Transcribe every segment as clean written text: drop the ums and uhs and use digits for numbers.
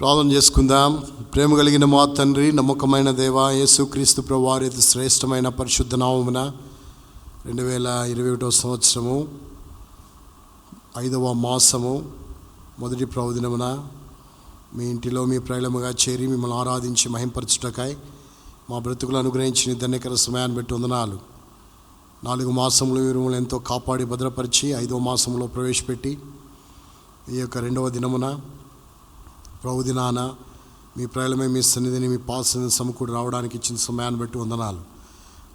ప్రార్థన చేసుకుందాం. ప్రేమ కలిగిన మా తండ్రి, నమ్మకమైన దేవా, యేసుక్రీస్తు ప్రభువారి అతి శ్రేష్టమైన పరిశుద్ధ నామమున 2021 సంవత్సరము 5వ మాసము మొదటి ప్రభుదినమున మీ ఇంటిలో మీ ప్రళయముగా చేరి మిమ్మల్ని ఆరాధించి మహింపరచుటకై మా బ్రతుకులు అనుగ్రహించిన ధన్యకర సమయాన్ని బట్టి వందనాలు. 4 మాసములు మీరు ఎంతో కాపాడి భద్రపరిచి 5వ మాసంలో ప్రవేశపెట్టి ఈ యొక్క 2వ దినమున ప్రభుదినాన మీ ప్రళయమే మీ సన్నిధిని మీ పాసని సమకూడి రావడానికి ఇచ్చిన సమయాన్ని బట్టి వందనాలు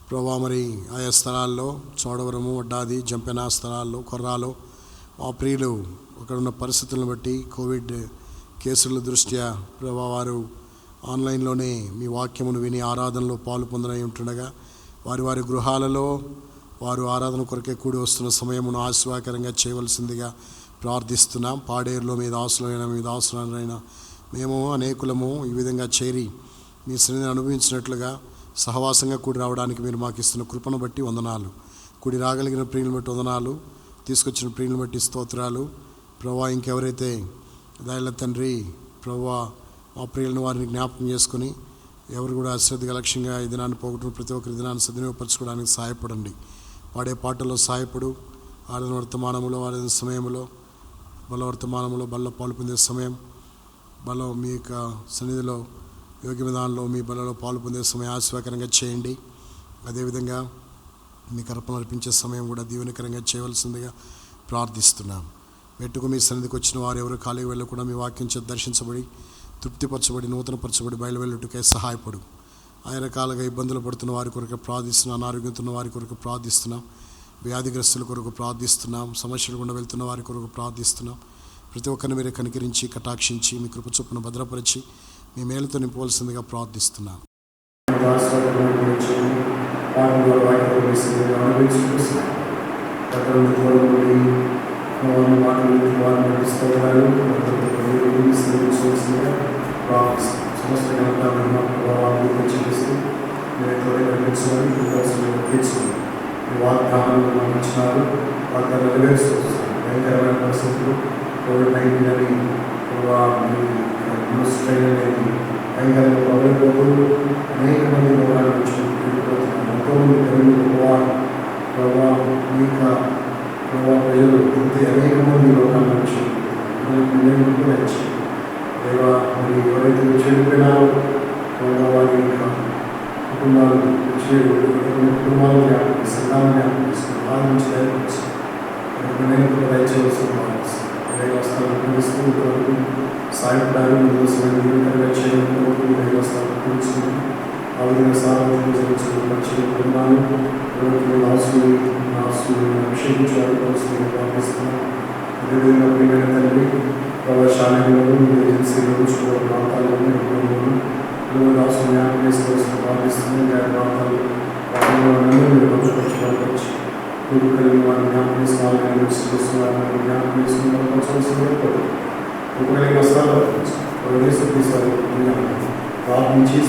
ప్రభా. మరి ఆయా స్థలాల్లో చోడవరము, వడ్డాది, జంపెన స్థలాల్లో, కొర్రాలో మా ప్రియులు అక్కడ ఉన్న పరిస్థితులను బట్టి కోవిడ్ కేసుల దృష్ట్యా ప్రభా వారు ఆన్లైన్లోనే మీ వాక్యమును విని ఆరాధనలో పాలు పొందనై ఉంటుండగా వారి వారి గృహాలలో వారు ఆరాధన కొరకే కూడి వస్తున్న సమయమును ఆశీర్వాదకరంగా చేయవలసిందిగా ప్రార్థిస్తున్నాం. పాడేరులో మీ దాసులైన మేము అనేకులము ఈ విధంగా చేరి మీ సన్నిధిని అనుభవించినట్లుగా సహవాసంగా కూడి రావడానికి మీరు మాకు ఇస్తున్న కృపను బట్టి వందనాలు. కూడి రాగలిగిన ప్రియులను బట్టి వందనాలు, తీసుకొచ్చిన ప్రియులను బట్టి స్తోత్రాలు ప్రభా. ఇంకెవరైతే దానిల తండ్రి ప్రభా మా ప్రియులను వారిని జ్ఞాపకం చేసుకుని ఎవరు కూడా అశ్రద్ధగా లక్ష్యంగా ఈ దినాన్ని పోగొట్టిన ప్రతి ఒక్కరి దినాన్ని సద్వినియోగపరచుకోవడానికి సహాయపడండి. పాడే పాటల్లో సహాయపడు, ఆడిన వర్తమానంలో ఆడిన సమయంలో బలవర్తమానంలో బల్ల పాలు పొందే సమయం, బలం మీ యొక్క సన్నిధిలో యోగ్య విధానంలో మీ బలలో పాలు పొందే సమయం ఆశీర్వాదకరంగా చేయండి. అదేవిధంగా మీకు అర్పణ అర్పించే సమయం కూడా దీవెనకరంగా చేయవలసిందిగా ప్రార్థిస్తున్నాం. మెట్టుకు మీ సన్నిధికి వచ్చిన వారు ఎవరు ఖాళీ వెళ్ళకుండా మీ వాక్యం చేత దర్శించబడి తృప్తిపరచబడి నూతనపరచబడి బయలువెళ్ళుటకై సహాయపడు. ఆయా రకాలుగా ఇబ్బందులు పడుతున్న వారి కొరకు ప్రార్థిస్తున్నాం, అనారోగ్యంతో ఉన్న వారి కొరకు ప్రార్థిస్తున్నాం, వ్యాధిగ్రస్తుల కొరకు ప్రార్థిస్తున్నాం, సమస్యలు గుండా వెళ్తున్న వారి కొరకు ప్రార్థిస్తున్నాం. ప్రతి ఒక్కరిని మీరే కనికరించి కటాక్షించి మీ కృప చొప్పున భద్రపరిచి మీ మేలుతో నింపవలసిందిగా ప్రార్థిస్తున్నాం. వాగ్దానాలు గమనించినారు, వాగ్దానాలు నెరవేరుస్తున్నారు. భయంకరమైన పరిస్థితులు కోవిడ్-19 అని భయంకరంగా ప్రబలిపోతూ అనేక మంది రోగాల నుంచి వెళ్ళిపోతున్నారు. ఎంతో మంది ప్రజలు ప్రభావం మీక ప్రభావ ప్రజలు అనేక మంది రోగాల నుంచి వచ్చి దేవా మరి ఎవరైతే చెడిపోయినారో ప్రభావ వారి యొక్క కుటుంబాలు కుటుంబాలు జ్ఞాపకం సంఘాలను జ్ఞాపకం వారి నుంచి దయచేయవలసిన దైవస్థానం పూజిస్తూ ఇంతవరకు సాయంత్రాలు నిరంతరంగా చేయడం దైవస్థానం పూజిస్తుంది. ఆ విధంగా సాధించిన కుటుంబాలు అభిషేకించాలని ప్రార్థిస్తున్నాం. అదేవిధంగా ప్రియమైన తండ్రి ప్రవాశాలయంలో ఏజెన్సీలో చూడ ప్రాంతాలను రాష్ట్రం జ్ఞాపకం చేసుకోవాల్సిన ప్రార్థిస్తున్నాం. గారి ప్రాంతాలు మీరు భద్రపరచబడవచ్చు. పూర్వ కలిగిన వారిని జ్ఞాపకం చేసుకోవాలని జ్ఞాపకం చేసుకుని ఉపకలిగిన వస్త్రాలు ప్రార్థించి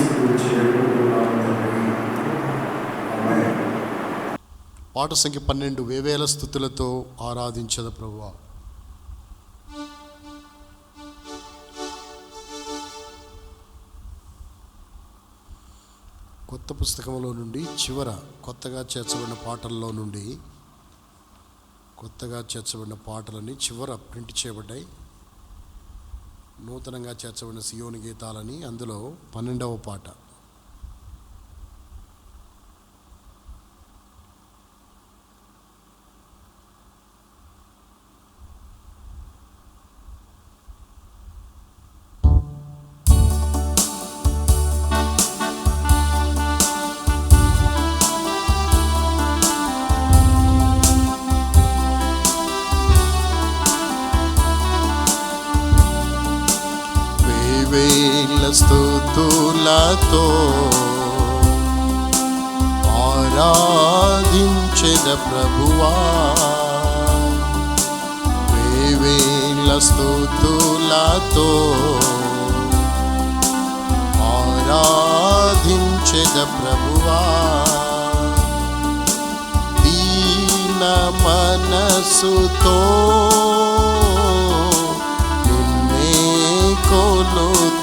పాట సంఖ్య 12 వేవేల స్తుతులతో ఆరాధించద ప్రభువా. కొత్త పుస్తకంలో నుండి కొత్తగా చేర్చబడిన పాటలని చివర ప్రింట్ చేయబడ్డాయి. నూతనంగా చేర్చబడిన సియోని గీతాలని అందులో 12వ పాట. స్తుతులతో ఆరాధించెద ప్రభువా. వేవేల స్తుతులతో ఆరాధించెద ప్రభువా. దీన మనసుతో నిన్నే కొలుతును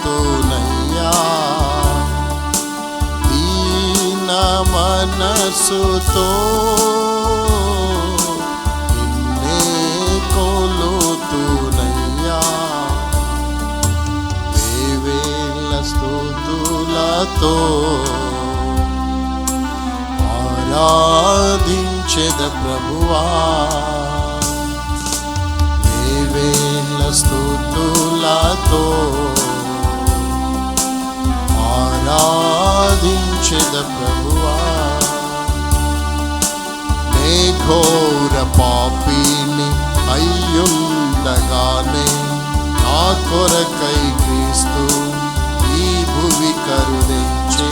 మనసుతో నిన్నే కొలుతునయ్యా, వేవేల స్తుతులతో ఆరాధించెద ప్రభువా, వేవేల స్తుతులతో ఆరాధించెద ప్రభువా. నే ఘోర పాపిని అయ్యుండగానే నా కొరకై క్రీస్తు ఈ భువి కరుణించి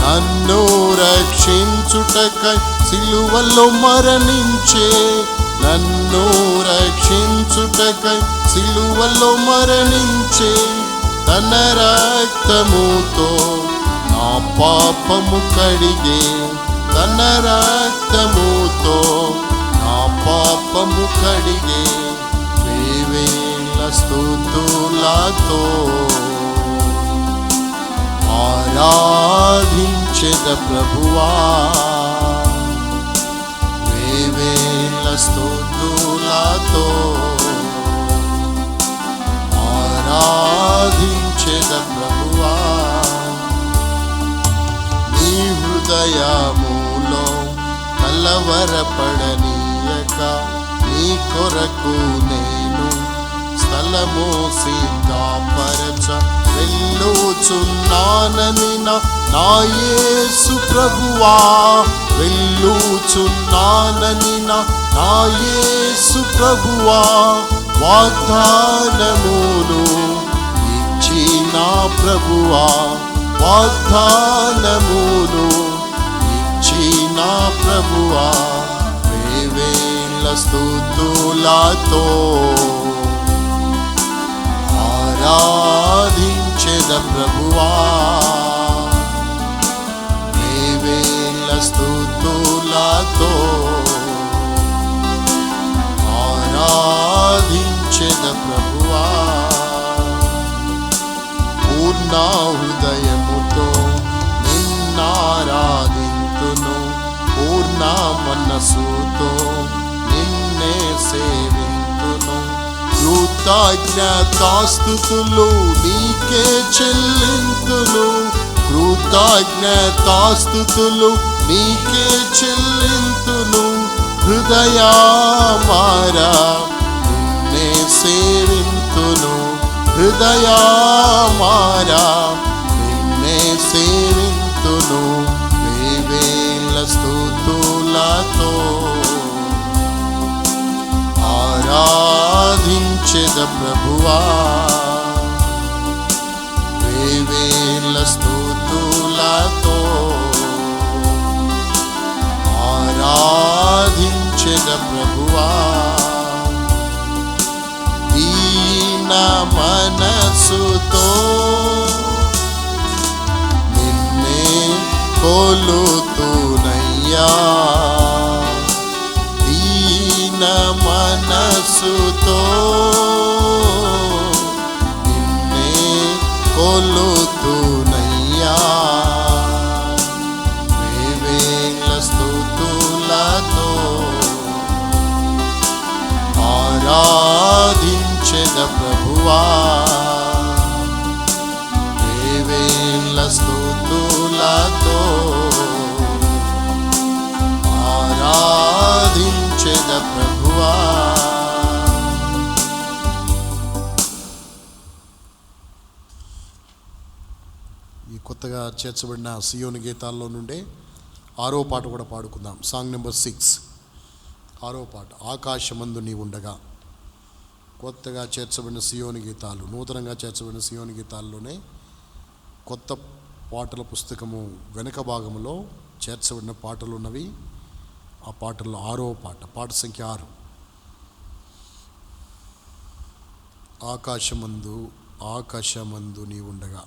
నన్ను రక్షించుటకై సిలువలో మరణించే, నన్ను రక్షించుటకై సిలువలో మరణించే, తన రక్తముతో నా పాపము కడిగే, తన రక్తముతో నా పాపము కడిగే, వేవేల స్తుతులతో ఆరాధించెద ప్రభువా, వేవేల స్తుతులతో ఆరాధించెద ప్రభువా. నీ హృదయములో కలవరపడనీయక నీ కొరకు నేను స్థలము సిద్ధపరచ వెళ్ళుచున్నానని నా యేసు ప్రభువా, వెళ్ళుచున్నానని నా యేసు ప్రభువా, వాగ్దానమును ఇచ్చిన ప్రభువా, వాగ్దానమును ఇచ్చిన ప్రభువా, వేవేల స్తుతులతో ఆరాధించెద ప్రభువా, వేవేల స్తుతులతో ఆరాధించెద ప్రభువా. పూర్ణ హృదయముతో నిన్నారాధింతును, పూర్ణ మనసుతో నిన్నే సేవింతును, కృతజ్ఞతాస్తుతులు నీకే చెల్లింతును, కృతజ్ఞతాస్తుతులు నీకే చెల్లింతును, హృదయమారా నిన్నే సేవింతును, హృదయమారా నిన్నే సేవింతును, వేవేల స్తుతులతో ఆరాధించెద ప్రభువా, వేవేల స్తుతులతో ఆరాధించెద ప్రభువా. దీన మనసుతో నిన్నే కొలుతునయ్యా, దీన మనసుతో నిన్నే కొలుతునయ్యా, వేవేల స్తుతులతో ఆరాధించెద ప్రభువా, వేవేల స్తుతులతో ఆరాధించెద ప్రభువా. ఈ కొత్తగా చేర్చబడిన సియోను గీతాల్లో నుండే 6వ పాట కూడా పాడుకుందాం. సాంగ్ నెంబర్ 6, 6వ పాట, ఆకాశమందు నీ ఉండగా. కొత్తగా చేర్చబడిన సియోను గీతాలు, నూతనంగా చేర్చబడిన సియోను గీతాల్లోనే కొత్త పాటల పుస్తకము వెనుక భాగంలో చేర్చబడిన పాటలు ఉన్నవి. ఆ పాటల్లో 6వ పాట, పాట సంఖ్య 6, ఆకాశమందు ఆకాశమందు నీ ఉండగా.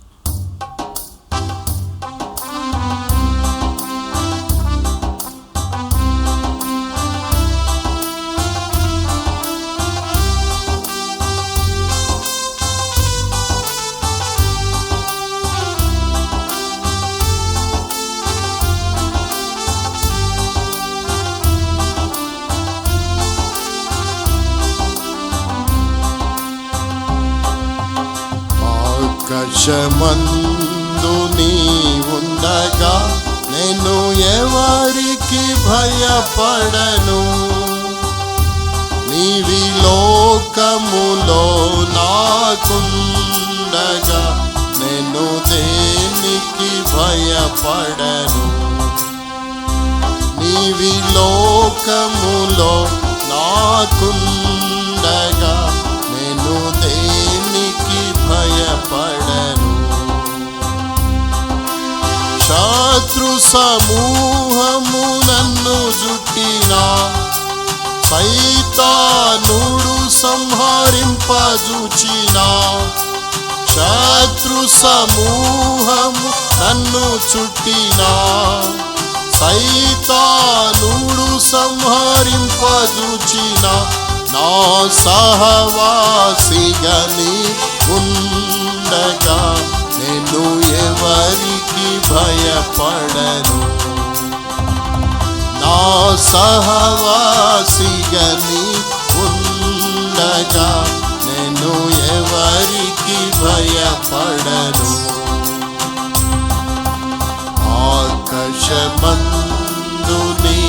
ఆకాశమందు నీ ఉండగా నేను ఎవరికి భయపడను. నీవి లోకములో నాకుండగా నేను దేనికి భయపడను. నీవి లోకములో నాకుండగా నేను దేనికి భయపడను. శత్రు సమూహము నన్ను జుట్టినా సైతానుడు సంహరింపజూచినా. శత్రు సమూహము నన్ను చుట్టినా సైతానుడు సంహరింపజూచినా. నా సహవాసిగా నీ ఉండగా నేను ఎవరికి భయపడను. నా సహవాసిగా నీ ఉండగా నేను ఎవరికి భయపడను. ఆకాశమందు నీ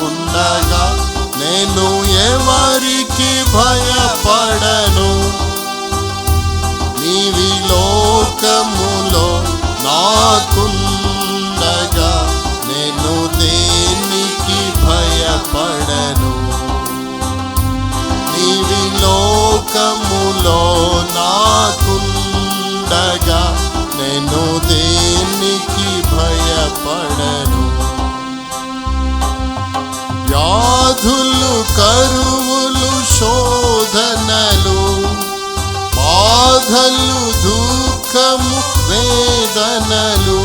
ఉండగా నేను ఎవరికి భయపడను. నీవి లోకములో నాకుండగా నేను దేనికి భయపడను. నీవి లోకములో నాకుండగా నేను దేనికి భయపడను. వ్యాధులు కరువులు శోధనలు బాధలు దుఃఖము వేదనలు.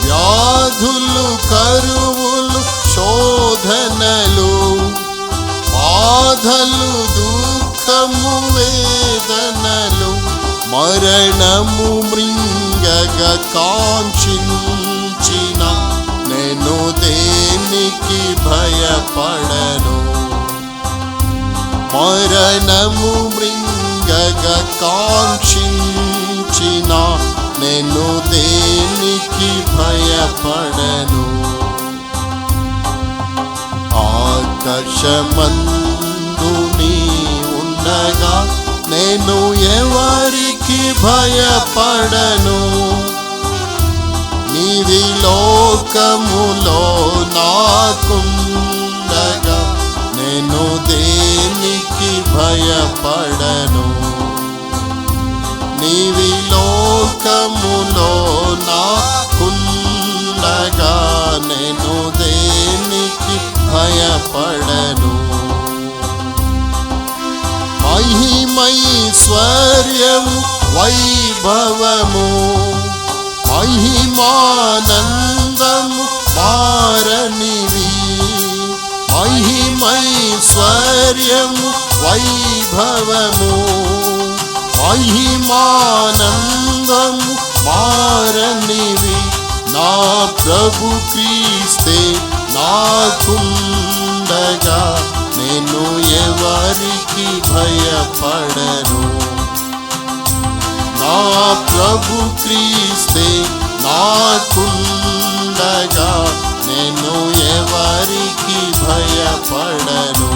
వ్యాధులు కరువులు శోధనలు బాధలు దుఃఖము వేదనలు. మరణము మృంగగ కాంక్షించిన నేను దేనికి భయపడను. మరణము మృంగగ కాంక్షించిన నేను దేనికి భయపడను. ఆకాశమందు నీ ఉండగా నేను ఎవరికి భయపడను. నీవి లోకములో నాకుండగా నేను దేనికి భయపడను. నీవి లోకములో నాకుండగా నేను దేనికి భయపడను. మహిమైశ్వర్యము వైభవము మహిమానందము మారనివి. మహిమైశ్వర్యము వైభవము మహిమానందము మారనివి. నా ప్రభు క్రీస్తే నాకుండగా నేను ఎవరికి భయపడను. నా ప్రభు క్రీస్తే నాకుండగా నేను ఎవరికి భయపడను.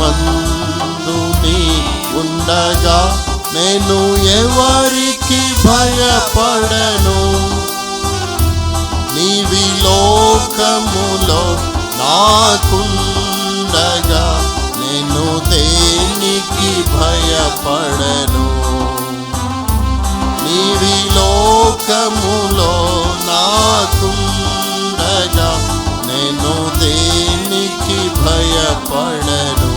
ఆకాశమందు నీ ఉండగా నేను ఎవరికి భయపడను. నీవి లోకములో నాకుండగా నేను దేనికి భయపడను. నీవి లోకములో నాకుండగా నేను దేనికి భయపడను.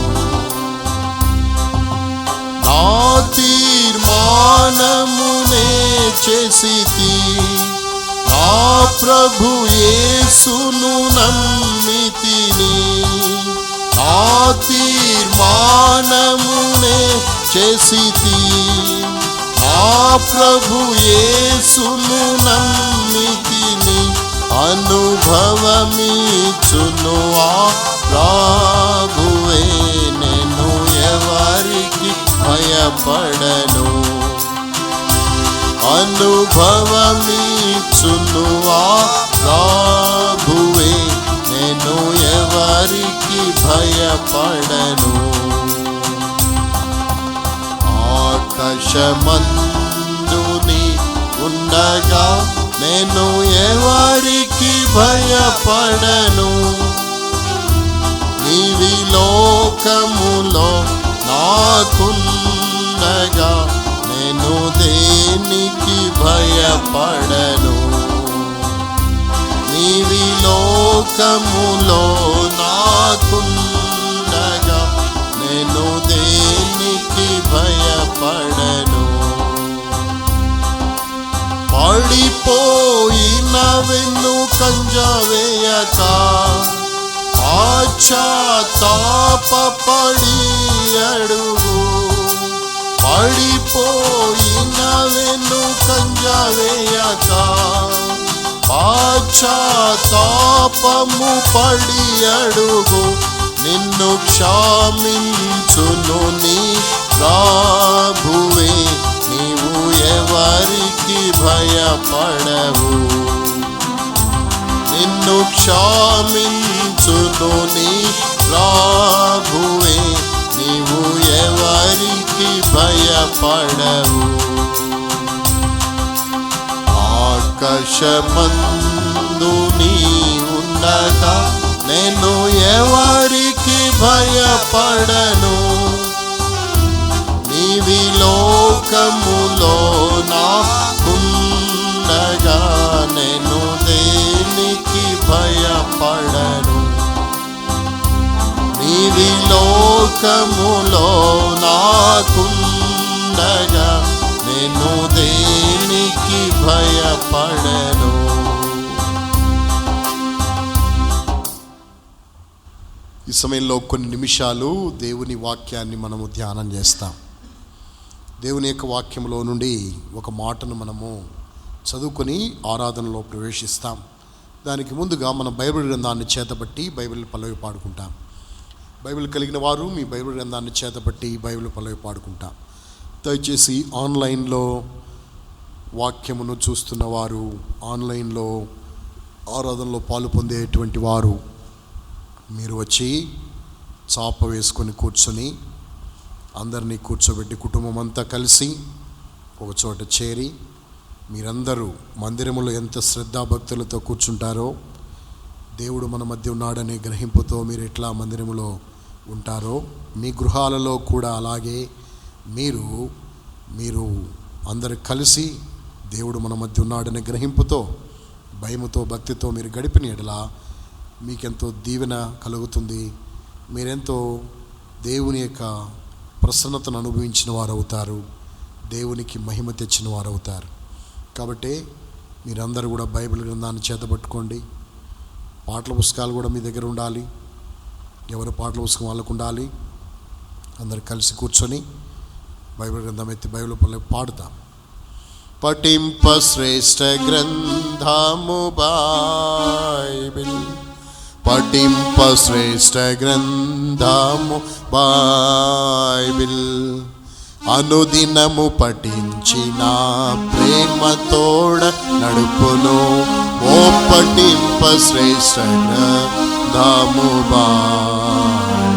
నా తీర్మానమునే చేసితి నా ప్రభు యేసును నమ్మితిని. నా తీర్మానమునే చేసితి నా ప్రభు యేసును నమ్మితిని. అనుభవమిచ్చును ఆ ప్రభువే నేను ఎవరికి భయ భయపడను. అనుభవమిచ్చును ఆ ప్రభువే, నేను ఎవరికి భయపడను. ఆకాశమందుని ఉండగా నేను ఎవరికి భయపడను. నీవి లోకములో నాకుండగా నేను దేనికి భయపడను. నీవి లోకములో నాకుండగా నేను దేనికి భయపడను. పడిపోయిన వెన్నుకంజవేయక పశ్చాత్తాపపడి అడుగు. పడిపోయిన వెన్నుకంజవేయక పశ్చాత్తాపము పడి అడుగు. నిన్ను క్షమించును నీ ప్రభువే, నీవు ఎవరికి భయపడవు. నిన్ను క్షమించును నీ ప్రభువే, నీవు ఎవరికి భయపడవు. ఆకాశమందు నీ ఉండగా నేను ఎవరికి భయపడను. నీవి లోకములో నాకుండగా నేను దేనికి భయపడను. నీవి లోకములో నాకుండగా నేను దేనికి భయపడను. ఈ సమయంలో కొన్ని నిమిషాలు దేవుని వాక్యాన్ని మనము ధ్యానం చేస్తాం. దేవుని యొక్క వాక్యంలో నుండి ఒక మాటను మనము చదువుకొని ఆరాధనలో ప్రవేశిస్తాం. దానికి ముందుగా మన బైబిల్ గ్రంథాన్ని చేతబట్టి బైబిల్ పల్లవి పాడుకుంటాం. బైబిల్ కలిగిన వారు మీ బైబిల్ గ్రంథాన్ని చేతబట్టి బైబిల్ పల్లవి పాడుకుంటాం. దయచేసి ఆన్లైన్లో వాక్యమును చూస్తున్న వారు, ఆన్లైన్లో ఆరాధనలో పాలు పొందేటువంటి వారు మీరు వచ్చి చాప వేసుకొని కూర్చొని అందరినీ కూర్చోబెట్టి కుటుంబం అంతా కలిసి ఒక చోట చేరి మీరందరూ మందిరములో ఎంత శ్రద్ధాభక్తులతో కూర్చుంటారో, దేవుడు మన మధ్య ఉన్నాడనే గ్రహింపుతో మీరు ఎట్లా మందిరములో ఉంటారో, మీ గృహాలలో కూడా అలాగే మీరు అందరు కలిసి దేవుడు మన మధ్య ఉన్నాడనే గ్రహింపుతో, భయముతో, భక్తితో మీరు గడిపిన ఎడల మీకెంతో దీవెన కలుగుతుంది. మీరెంతో దేవుని యొక్క ప్రసన్నతను అనుభవించిన వారు అవుతారు, దేవునికి మహిమ తెచ్చిన వారు అవుతారు. కాబట్టి మీరందరూ కూడా బైబిల్ గ్రంథాన్ని చేతబట్టుకోండి. పాటల పుస్తకాలు కూడా మీ దగ్గర ఉండాలి. ఎవరు పాటల పుస్తకం వాళ్ళకు ఉండాలి. అందరు కలిసి కూర్చొని బైబిల్ గ్రంథం ఎత్తి బైబిల్ పల్లె పాడుతాం. పఠింప శ్రేష్ఠ గ్రంథము బైబిల్, పఠింప శ్రేష్ఠ గ్రంథము బైబిల్, అనుదినము పఠించిన ప్రేమతోడ నడుపును. ఓ పఠింప శ్రేష్ఠ గ్రంథము Bible.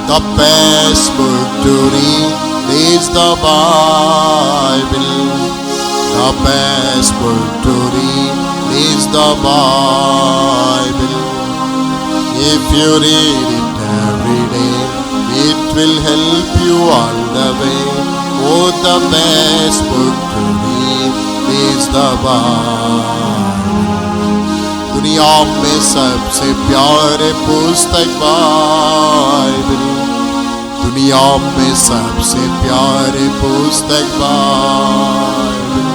The best book to read is the Bible. The best book to read is the Bible. If you read it every day, it will help you all the way. Oh, the best book to read is the Bible. दुनिया में सबसे प्यारे पुस्तक Bible, दुनिया में सबसे प्यारे पुस्तक बाइबल.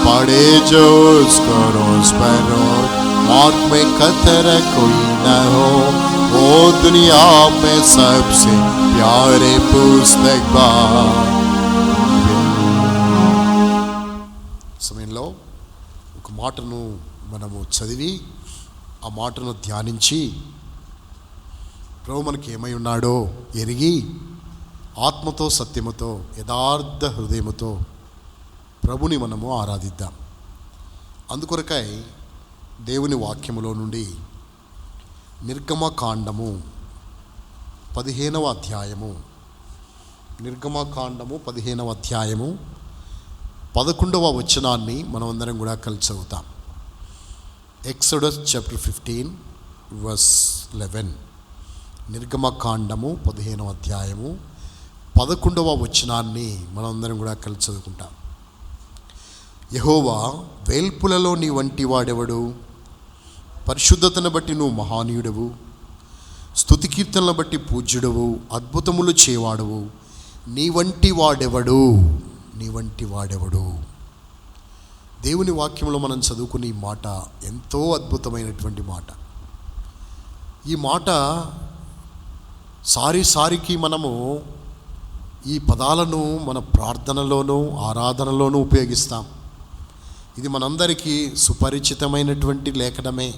पढ़े जो उसको रोज पर रोज, मौत में खतरा कोई न हो. वो दुनिया में सबसे प्यारे पुस्तक बाइबल. సమయంలో ఒక మాటను మనము చదివి ఆ మాటను ధ్యానించి ప్రభు మనకి ఏమై ఉన్నాడో ఎరిగి ఆత్మతో సత్యముతో యథార్థ హృదయముతో ప్రభుని మనము ఆరాధిద్దాం. అందుకొరకై దేవుని వాక్యములో నుండి నిర్గమకాండము 15వ అధ్యాయము 11వ వచనాన్ని మనమందరం కూడా కలిసి చదువుతాం. Exodus chapter 15 verse 11. నిర్గమకాండము 15వ అధ్యాయము 11వ వచనాన్ని మనమందరం కూడా కలిసి చదువుకుంటాం. యెహోవా, వేల్పులలో నీ వంటి వాడెవడు? పరిశుద్ధతను బట్టి నువ్వు మహానీయుడవు, స్తుతి కీర్తనలను బట్టి పూజ్యుడవు, అద్భుతములు చేయవాడవు. నీ వంటి వాడెవడు? నీ వంటి వాడెవడు? దేవుని వాక్యంలో మనం చదువుకునే ఈ మాట ఎంతో అద్భుతమైనటువంటి మాట. ఈ మాట సారికి మనము ఈ పదాలను మన ప్రార్థనలోనూ ఆరాధనలోనూ ఉపయోగిస్తాం. ఇది మనందరికీ సుపరిచితమైనటువంటి లేఖనమే.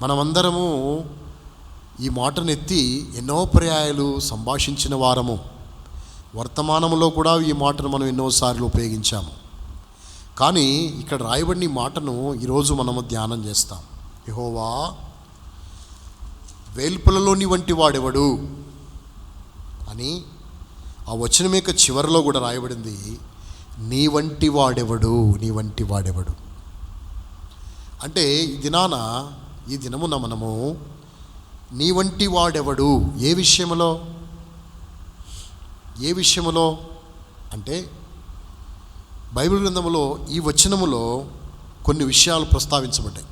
మనమందరము ఈ మాటను ఎత్తి ఎన్నో పర్యాయాలు సంభాషించిన వారము. వర్తమానంలో కూడా ఈ మాటను మనం ఎన్నోసార్లు ఉపయోగించాము. కానీ ఇక్కడ రాయబడిన ఈ మాటను ఈరోజు మనము ధ్యానం చేస్తాం. యెహోవా, వేల్పులలో నీ వంటి వాడెవడు అని ఆ వచనం యొక్క చివరిలో కూడా రాయబడింది, నీ వంటి వాడెవడు, నీ వంటి వాడెవడు. అంటే ఈ దినమున మనము నీ వంటి వాడెవడు ఏ విషయములో అంటే బైబిల్ గ్రంథములో ఈ వచనములో కొన్ని విషయాలు ప్రస్తావించబడ్డాయి.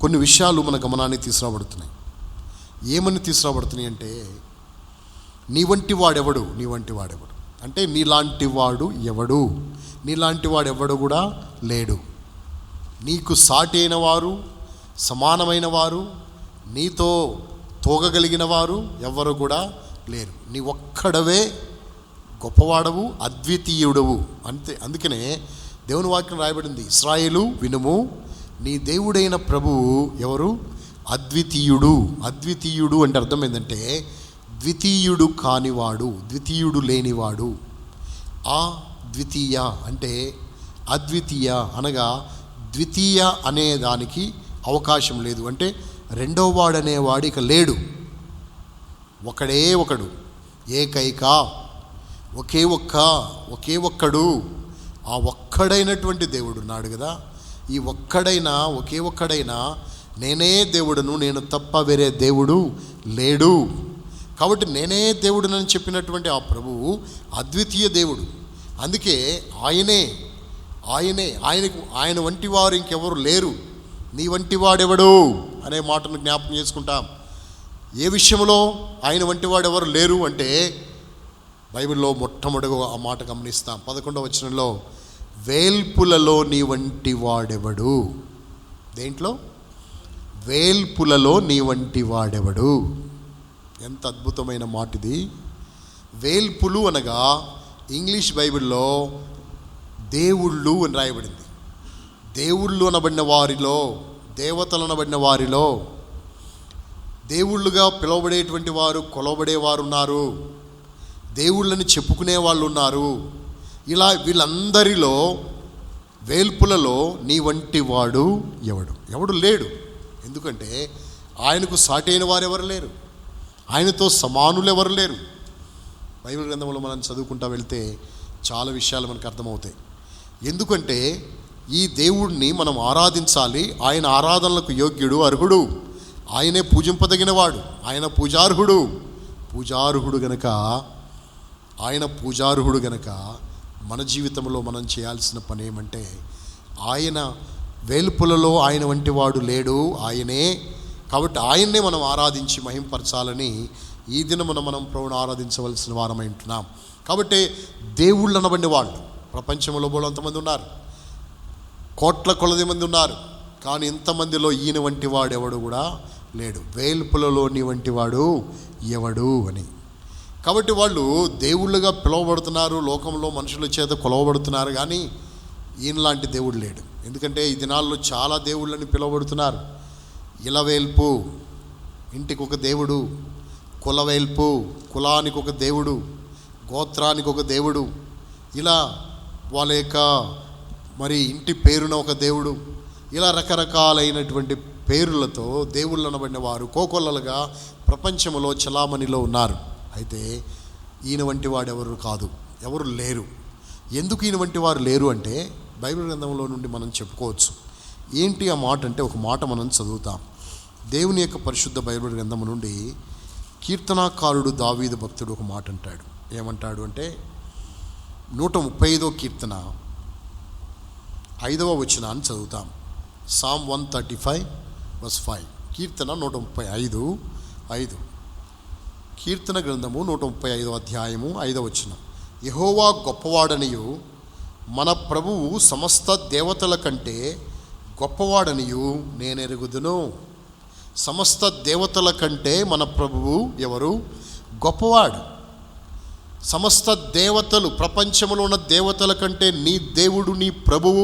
కొన్ని విషయాలు మన గమనాన్ని తీసుకురాబడుతున్నాయి. ఏమని తీసుకురాబడుతున్నాయి అంటే, నీ వంటి వాడెవడు, నీ వంటి వాడెవడు అంటే నీలాంటి వాడు ఎవడు? నీలాంటి వాడు ఎవడు కూడా లేడు. నీకు సాటి అయిన వారు, సమానమైన వారు, నీతో తోగగలిగిన వారు ఎవ్వరు కూడా లేరు. నీ ఒక్కడవే గొప్పవాడవు, అద్వితీయుడవు. అందుకనే దేవుని వాక్యం రాయబడింది, ఇశ్రాయేలు వినుము, నీ దేవుడైన ప్రభువు ఎవరు? అద్వితీయుడు. అద్వితీయుడు అంటే అర్థం ఏంటంటే ద్వితీయుడు కానివాడు, ద్వితీయుడు లేనివాడు. ఆ ద్వితీయ అంటే అద్వితీయ అనగా ద్వితీయ అనే దానికి అవకాశం లేదు. అంటే రెండో వాడనేవాడు ఇక లేడు. ఒకడే ఒకడు, ఏకైక, ఒకే ఒక్కడు. ఆ ఒక్కడైనటువంటి దేవుడు ఉన్నాడు కదా. ఈ ఒకే ఒక్కడైనా నేనే దేవుడును, నేను తప్ప వేరే దేవుడు లేడు. కాబట్టి నేనే దేవుడునని చెప్పినటువంటి ఆ ప్రభువు అద్వితీయ దేవుడు. అందుకే ఆయన వంటి వారు ఇంకెవరు లేరు. నీ వంటి వాడెవడు అనే మాటను జ్ఞాపకం చేసుకుంటాం. ఏ విషయంలో ఆయన వంటి వాడు ఎవరు లేరు అంటే బైబిల్లో మొట్టమొదటిగా ఆ మాట గమనిస్తాం. 11వ వచనంలో, వేల్పులలో నీ వంటి వాడెవడు? దేంట్లో? వేల్పులలో నీ వంటి వాడెవడు. ఎంత అద్భుతమైన మాట ఇది. వేల్పులు అనగా ఇంగ్లీష్ బైబిల్లో దేవుళ్ళు అని రాయబడింది. దేవుళ్ళు అనబడిన వారిలో, దేవతలు అనబడిన వారిలో దేవుళ్ళుగా పిలువబడేటువంటి వారు, కొలవబడేవారు ఉన్నారు, దేవుళ్ళని చెప్పుకునే వాళ్ళు ఉన్నారు. ఇలా వీళ్ళందరిలో వేల్పులలో నీ వంటి వాడు ఎవడు లేడు. ఎందుకంటే ఆయనకు సాటి అయిన వారు ఎవరు లేరు, ఆయనతో సమానులు ఎవరు లేరు. బైబిల్ గ్రంథంలో మనం చదువుకుంటూ వెళ్తే చాలా విషయాలు మనకు అర్థమవుతాయి. ఎందుకంటే ఈ దేవుడిని మనం ఆరాధించాలి. ఆయన ఆరాధనలకు యోగ్యుడు, అర్హుడు. ఆయనే పూజింపదగినవాడు. ఆయన పూజార్హుడు గనక మన జీవితంలో మనం చేయాల్సిన పని ఏమంటే, ఆయన వేల్పులలో ఆయన వంటి వాడు లేడు, ఆయనే. కాబట్టి ఆయన్నే మనం ఆరాధించి మహింపరచాలని ఈ దినమున మనం ప్రభువును ఆరాధించవలసిన వారమై ఉంటున్నాం. కాబట్టి దేవుళ్ళు అనబడిన వాళ్ళు ప్రపంచంలో బోలంతమంది ఉన్నారు, కోట్ల కొలది మంది ఉన్నారు. కానీ ఇంతమందిలో ఈయన వంటి వాడు ఎవడు కూడా లేడు. వేల్పులలో నీ వంటి వాడు ఎవడు అని. కాబట్టి వాళ్ళు దేవుళ్ళుగా పిలువబడుతున్నారు, లోకంలో మనుషుల చేత కొలవబడుతున్నారు. కానీ ఈయనలాంటి దేవుడు లేడు. ఎందుకంటే ఈ దినాల్లో చాలా దేవుళ్ళని పిలువబడుతున్నారు. ఇలవేల్పు, ఇంటికి ఒక దేవుడు, కులవేల్పు, కులానికి ఒక దేవుడు, గోత్రానికి ఒక దేవుడు, ఇలా వాళ్ళ యొక్క మరి ఇంటి పేరున ఒక దేవుడు, ఇలా రకరకాలైనటువంటి పేర్లతో దేవుళ్ళు అనబడిన వారు కోకొల్లలుగా ప్రపంచంలో చలామణిలో ఉన్నారు. అయితే ఈయన వంటి వాడు ఎవరు కాదు, ఎవరు లేరు. ఎందుకు ఈయన వంటి వారు లేరు అంటే బైబిల్ గ్రంథంలో నుండి మనం చెప్పుకోవచ్చు. ఏంటి ఆ మాట అంటే ఒక మాట మనం చదువుతాం. దేవుని యొక్క పరిశుద్ధ బైబిల్ గ్రంథం నుండి కీర్తనాకారుడు దావీదు భక్తుడు ఒక మాట అంటాడు. ఏమంటాడు అంటే 135వ కీర్తన 5వ వచనాన్ని చదువుతాం. సామ్ 135:5. కీర్తన 135:5. కీర్తన గ్రంథము 135వ అధ్యాయము 5వ వచనం. యెహోవా గొప్పవాడనియు మన ప్రభువు సమస్త దేవతల కంటే గొప్పవాడనియు నేనెరుగుదును. సమస్త దేవతల కంటే మన ప్రభువు ఎవరు? గొప్పవాడు. సమస్త దేవతలు, ప్రపంచంలో ఉన్న దేవతల కంటే నీ దేవుడు, నీ ప్రభువు,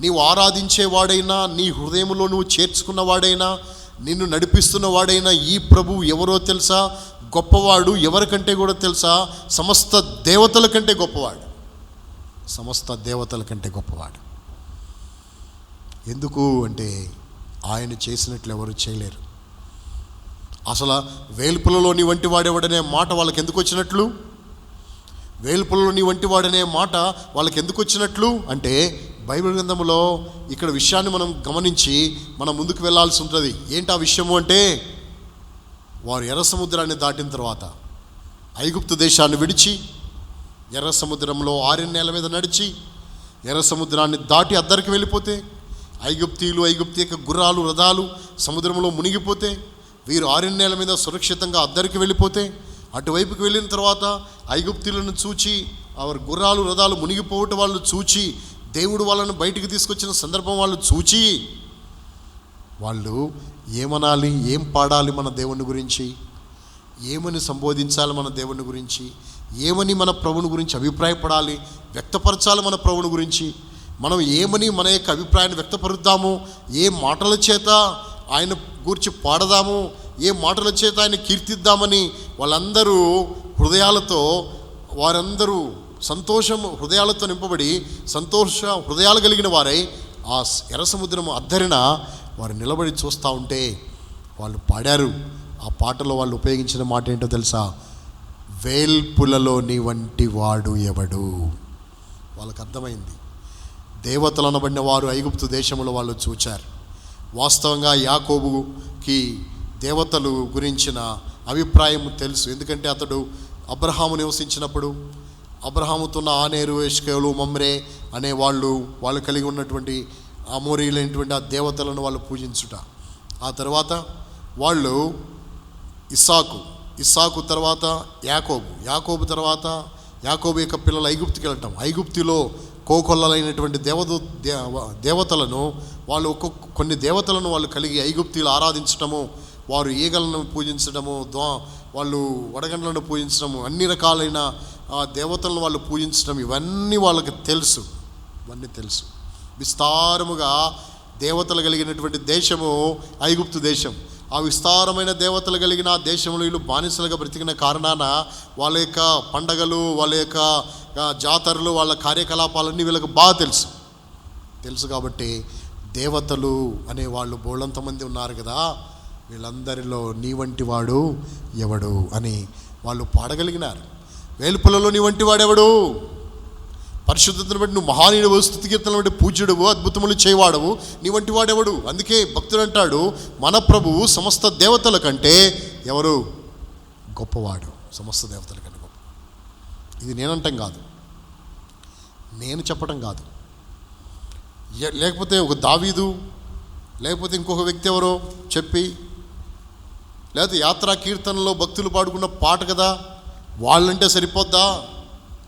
నీవు ఆరాధించేవాడైనా, నీ హృదయంలో నువ్వు చేర్చుకున్నవాడైనా, నిన్ను నడిపిస్తున్నవాడైనా ఈ ప్రభువు ఎవరో తెలుసా? గొప్పవాడు. ఎవరికంటే కూడా తెలుసా? సమస్త దేవతల కంటే గొప్పవాడు. సమస్త దేవతల కంటే గొప్పవాడు. ఎందుకు అంటే ఆయన చేసినట్లు ఎవరు చేయలేరు. అసలు వేల్పులలో నీ వంటి వాడేవాడనే మాట వాళ్ళకి ఎందుకు వచ్చినట్లు? వేల్పులలో నీ వంటి వాడనే మాట వాళ్ళకి ఎందుకు వచ్చినట్లు అంటే బైబిల్ గ్రంథంలో ఇక్కడ విషయాన్ని మనం గమనించి మనం ముందుకు వెళ్ళాల్సి ఉంటుంది. ఏంటి ఆ విషయము అంటే, వారు ఎర్ర సముద్రాన్ని దాటిన తర్వాత ఐగుప్తు దేశాన్ని విడిచి ఎర్ర సముద్రంలో 6 నెలల మీద నడిచి ఎర్ర సముద్రాన్ని దాటి అద్దరికి వెళ్ళిపోతే, ఐగుప్తీయులు, ఐగుప్తు యొక్క గుర్రాలు, రథాలు సముద్రంలో మునిగిపోతే, వీరు 6 నెలల మీద సురక్షితంగా అద్దరికి వెళ్ళిపోతే, అటువైపుకి వెళ్ళిన తర్వాత ఐగుప్తీయులను చూచి, వారి గుర్రాలు, రథాలు మునిగిపోవటం వాళ్ళు చూచి, దేవుడు వాళ్ళను బయటికి తీసుకొచ్చిన సందర్భం వాళ్ళు చూచి, వాళ్ళు ఏమనాలి, ఏం పాడాలి మన దేవుని గురించి, ఏమని సంబోధించాలి మన దేవుని గురించి, ఏమని మన ప్రభుని గురించి అభిప్రాయపడాలి, వ్యక్తపరచాలి మన ప్రభుని గురించి, మనం ఏమని మన యొక్క అభిప్రాయాన్ని వ్యక్తపరుద్దాము, ఏ మాటల చేత ఆయన గురించి పాడదాము, ఏ మాటల చేత ఆయన కీర్తిద్దామని వాళ్ళందరూ హృదయాలతో, వారందరూ సంతోషం హృదయాలతో నింపబడి సంతోష హృదయాలు కలిగిన వారై ఆ ఎర్ర సముద్రం అద్దరిన వారు నిలబడి చూస్తూ ఉంటే వాళ్ళు పాడారు. ఆ పాటలో వాళ్ళు ఉపయోగించిన మాట ఏంటో తెలుసా? వేల్పులలో నీ వంటి వాడు ఎవడు. వాళ్ళకు అర్థమైంది. దేవతలు అనబడిన వారు ఐగుప్తు దేశంలో వాళ్ళు చూచారు. వాస్తవంగా యాకోబుకి దేవతలు గురించిన అభిప్రాయం తెలుసు. ఎందుకంటే అతడు అబ్రహాము నివసించినప్పుడు అబ్రహాముతో ఆనేరు, ఎష్కేలు, మమ్రే అనే వాళ్ళు కలిగి ఉన్నటువంటి అమోరీలైనటువంటి ఆ దేవతలను వాళ్ళు పూజించుట. ఆ తర్వాత వాళ్ళు ఇస్సాకు తర్వాత యాకోబు తర్వాత యాకోబు యొక్క పిల్లలు ఐగుప్తుకి వెళ్ళటం, ఐగుప్తులో కోకొల్లలైనటువంటి దేవతలను వాళ్ళు కొన్ని దేవతలను వాళ్ళు కలిగి ఐగుప్తీలు ఆరాధించటము, వారు ఈగలను పూజించడము, వాళ్ళు వడగండ్లను పూజించడము, అన్ని రకాలైన దేవతలను వాళ్ళు పూజించడం, ఇవన్నీ వాళ్ళకి తెలుసు. ఇవన్నీ తెలుసు. విస్తారముగా దేవతలు కలిగినటువంటి దేశము ఐగుప్తు దేశం. ఆ విస్తారమైన దేవతలు కలిగిన ఆ దేశంలో వీళ్ళు బానిసలుగా బ్రతికిన కారణాన వాళ్ళ యొక్క పండగలు, వాళ్ళ యొక్క జాతరలు, వాళ్ళ కార్యకలాపాలన్నీ వీళ్ళకి బాగా తెలుసు. కాబట్టి దేవతలు అనే వాళ్ళు బోళ్ళంతమంది ఉన్నారు కదా, వీళ్ళందరిలో నీ వంటి వాడు ఎవడు అని వాళ్ళు పాడగలిగినారు. వేల్పులలో నీ వంటి వాడెవడు? పరిశుద్ధతను బట్టి నువ్వు మహానీయుడవు, స్తుతి కీర్తనలు బట్టి పూజ్యుడవు, అద్భుతములు చేయవాడవు, నీ వంటి వాడెవడు? అందుకే భక్తుడు అంటాడు, మన ప్రభువు సమస్త దేవతల కంటే ఎవరు? గొప్పవాడు. సమస్త దేవతల కంటే గొప్ప. ఇది నేనంటాం కాదు, నేను చెప్పటం కాదు, లేకపోతే ఒక దావీదు, లేకపోతే ఇంకొక వ్యక్తి ఎవరో చెప్పి, లేకపోతే యాత్రా కీర్తనలో భక్తులు పాడుకున్న పాట కదా, వాళ్ళంటే సరిపోద్దా?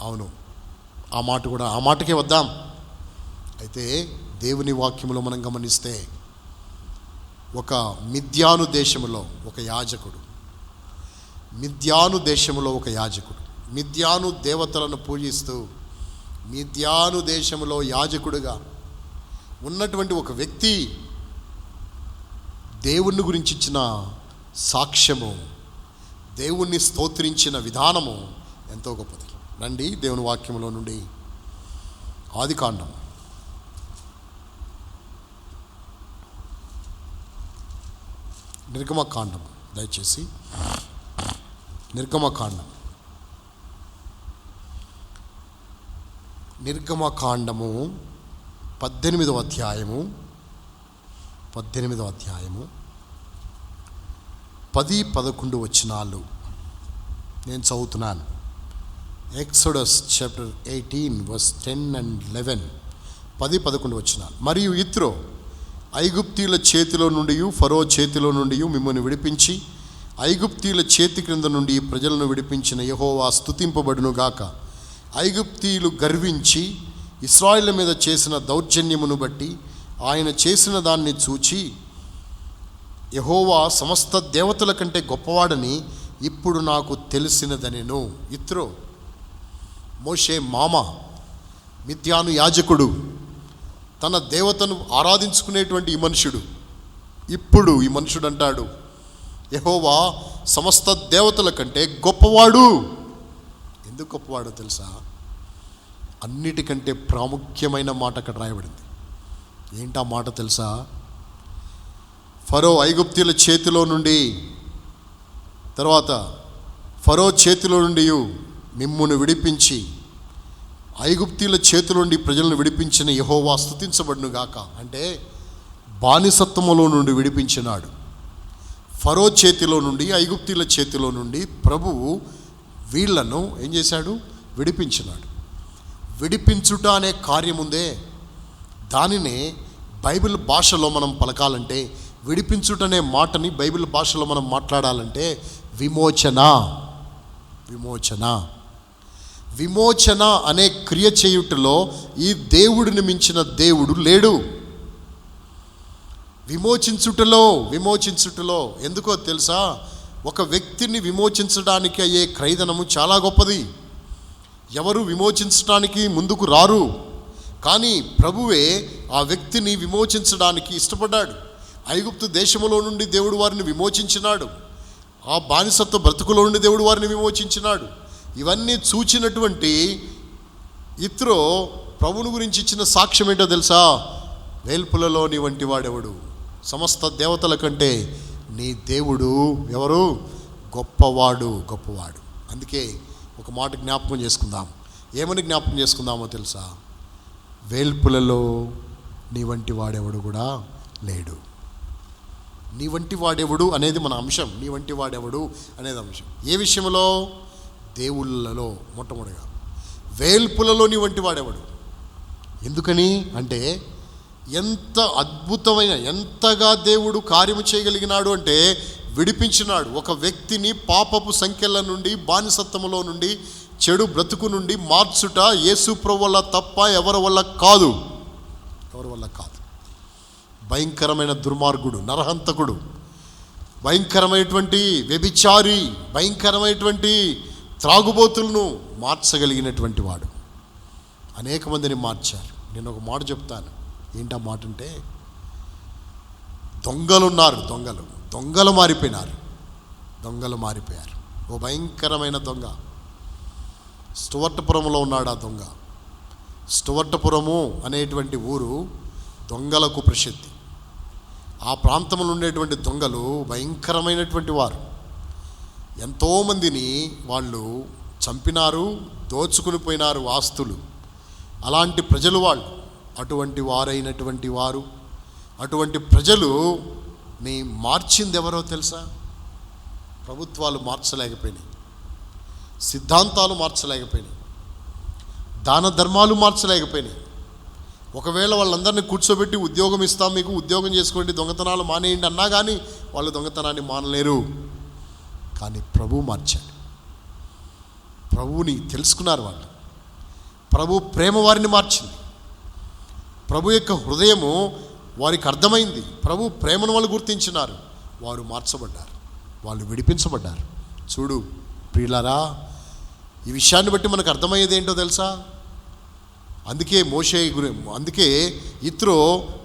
అవును, ఆ మాటకే వద్దాం. అయితే దేవుని వాక్యములో మనం గమనిస్తే ఒక మిద్యాను దేశంలో ఒక యాజకుడు మిద్యాను దేవతలను పూజిస్తూ మిద్యాను దేశంలో యాజకుడుగా ఉన్నటువంటి ఒక వ్యక్తి దేవుని గురించి ఇచ్చిన సాక్ష్యము, దేవుణ్ణి స్తోత్రించిన విధానము ఎంతో గొప్పది. రండి దేవుని వాక్యంలో నుండి ఆదికాండం నిర్గమకాండం, దయచేసి నిర్గమకాండము 18వ అధ్యాయము 10-11 వచనాలు నేను చదువుతున్నాను. ఎక్సోడస్ చాప్టర్ 18 verse 10 and 11, 10-11 వచనాలు. మరియు ఇత్రో ఐగుప్తీయుల చేతిలో నుండి ఫరో చేతిలో నుండి మిమ్మల్ని విడిపించి ఐగుప్తీయుల చేతి క్రింద నుండి ప్రజలను విడిపించిన యెహోవా స్తుతింపబడును గాక. ఐగుప్తీయులు గర్వించి ఇశ్రాయేలు మీద చేసిన దౌర్జన్యమును బట్టి ఆయన చేసిన దాన్ని చూచి యెహోవా సమస్త దేవతల కంటే గొప్పవాడని ఇప్పుడు నాకు తెలిసినదనెను. ఇత్రో మోషే మామ, మిద్యాను యాజకుడు, తన దేవతను ఆరాధించుకునేటువంటి ఈ మనుషుడు, ఇప్పుడు ఈ మనుషుడు అంటాడు యెహోవా సమస్త దేవతల కంటే గొప్పవాడు. ఎందుకు గొప్పవాడో తెలుసా? అన్నిటికంటే ప్రాముఖ్యమైన మాట అక్కడ రాయబడింది. ఏంటా మాట తెలుసా? ఫరో ఐగుప్తీయుల చేతిలో నుండి, తర్వాత ఫరో చేతిలో నుండి మిమ్మును విడిపించి ఐగుప్తీయుల చేతిలో నుండి ప్రజలను విడిపించిన యెహోవా స్తుతించబడును గాక. అంటే బానిసత్వములో నుండి విడిపించినాడు. ఫరో చేతిలో నుండి, ఐగుప్తీయుల చేతిలో నుండి ప్రభువు వీళ్లను ఏం చేశాడు? విడిపించినాడు. విడిపించుట అనే కార్యముందే, దానినే బైబిల్ భాషలో మనం పలకాలంటే, విడిపించుటనే మాటని బైబిల్ భాషలో మనం మాట్లాడాలంటే విమోచన. విమోచన అనే క్రియ చేయుటలో ఈ దేవుడిని మించిన దేవుడు లేడు. విమోచించుటలో ఎందుకో తెలుసా? ఒక వ్యక్తిని విమోచించడానికి అయ్యే క్రయధనము చాలా గొప్పది. ఎవరు విమోచించడానికి ముందుకు రారు, కానీ ప్రభువే ఆ వ్యక్తిని విమోచించడానికి ఇష్టపడ్డాడు. ఐగుప్తు దేశములో నుండి దేవుడు వారిని విమోచించినాడు. ఆ బానిసత్వ బ్రతుకులో నుండి దేవుడు వారిని విమోచించినాడు. ఇవన్నీ చూచినటువంటి ఇత్రో ప్రభువుని గురించి ఇచ్చిన సాక్ష్యం ఏంటో తెలుసా? వేల్పులలో నీ వంటి వాడెవడు? సమస్త దేవతల కంటే నీ దేవుడు ఎవరు? గొప్పవాడు. అందుకే ఒక మాట జ్ఞాపకం చేసుకుందాం. ఏమని జ్ఞాపకం చేసుకుందామో తెలుసా? వేల్పులలో నీ వంటి వాడెవడు కూడా లేడు. నీ వంటి వాడెవడు అనేది మన అంశం. నీ వంటి వాడెవడు అనేది అంశం. ఏ విషయంలో? దేవుళ్ళలో. మొట్టమొదటిగా వేల్పులలో నీ వంటి వాడెవడు? ఎందుకని అంటే, ఎంత అద్భుతమైన, ఎంతగా దేవుడు కార్యము చేయగలిగినాడు అంటే విడిపించినాడు. ఒక వ్యక్తిని పాపపు సంఖ్యల నుండి, బానిసత్వములో నుండి, చెడు బ్రతుకు నుండి మార్చుట యేసు ప్రభు వల్ల తప్ప ఎవరి వల్ల కాదు. భయంకరమైన దుర్మార్గుడు, నరహంతకుడు, భయంకరమైనటువంటి వ్యభిచారి, భయంకరమైనటువంటి త్రాగుబోతులను మార్చగలిగినటువంటి వాడు. అనేక మందిని మార్చారు. నేను ఒక మాట చెప్తాను. ఏంటా మాట అంటే, దొంగలు మారిపోయారు. ఓ భయంకరమైన దొంగ స్టువర్టపురంలో ఉన్నాడు. ఆ దొంగ, స్టువర్టపురము అనేటువంటి ఊరు దొంగలకు ప్రసిద్ధి. ఆ ప్రాంతంలో ఉండేటువంటి దొంగలు భయంకరమైనటువంటి వారు. ఎంతోమందిని వాళ్ళు చంపినారు, దోచుకుని పోయినారు ఆస్తులు. అలాంటి ప్రజలు వాళ్ళు. అటువంటి వారైనటువంటి వారు, అటువంటి ప్రజలు నీ మార్చింది ఎవరో తెలుసా? ప్రభుత్వాలు మార్చలేకపోయినాయి, సిద్ధాంతాలు మార్చలేకపోయినాయి, దాన ధర్మాలు మార్చలేకపోయినాయి. ఒకవేళ వాళ్ళందరినీ కూర్చోబెట్టి ఉద్యోగం ఇస్తాం, మీకు ఉద్యోగం చేసుకోండి, దొంగతనాలు మానేయండి అన్నా కానీ వాళ్ళు దొంగతనాన్ని మానలేరు. కానీ ప్రభు మార్చాడు. ప్రభువుని తెలుసుకున్నారు వాళ్ళు. ప్రభు ప్రేమ వారిని మార్చింది. ప్రభు యొక్క హృదయము వారికి అర్థమైంది. ప్రభు ప్రేమను వాళ్ళు గుర్తించినారు. వారు మార్చబడ్డారు, వాళ్ళు విడిపించబడ్డారు. చూడు ప్రియులారా, ఈ విషయాన్ని బట్టి మనకు అర్థమయ్యేది ఏంటో తెలుసా? అందుకే ఇత్రో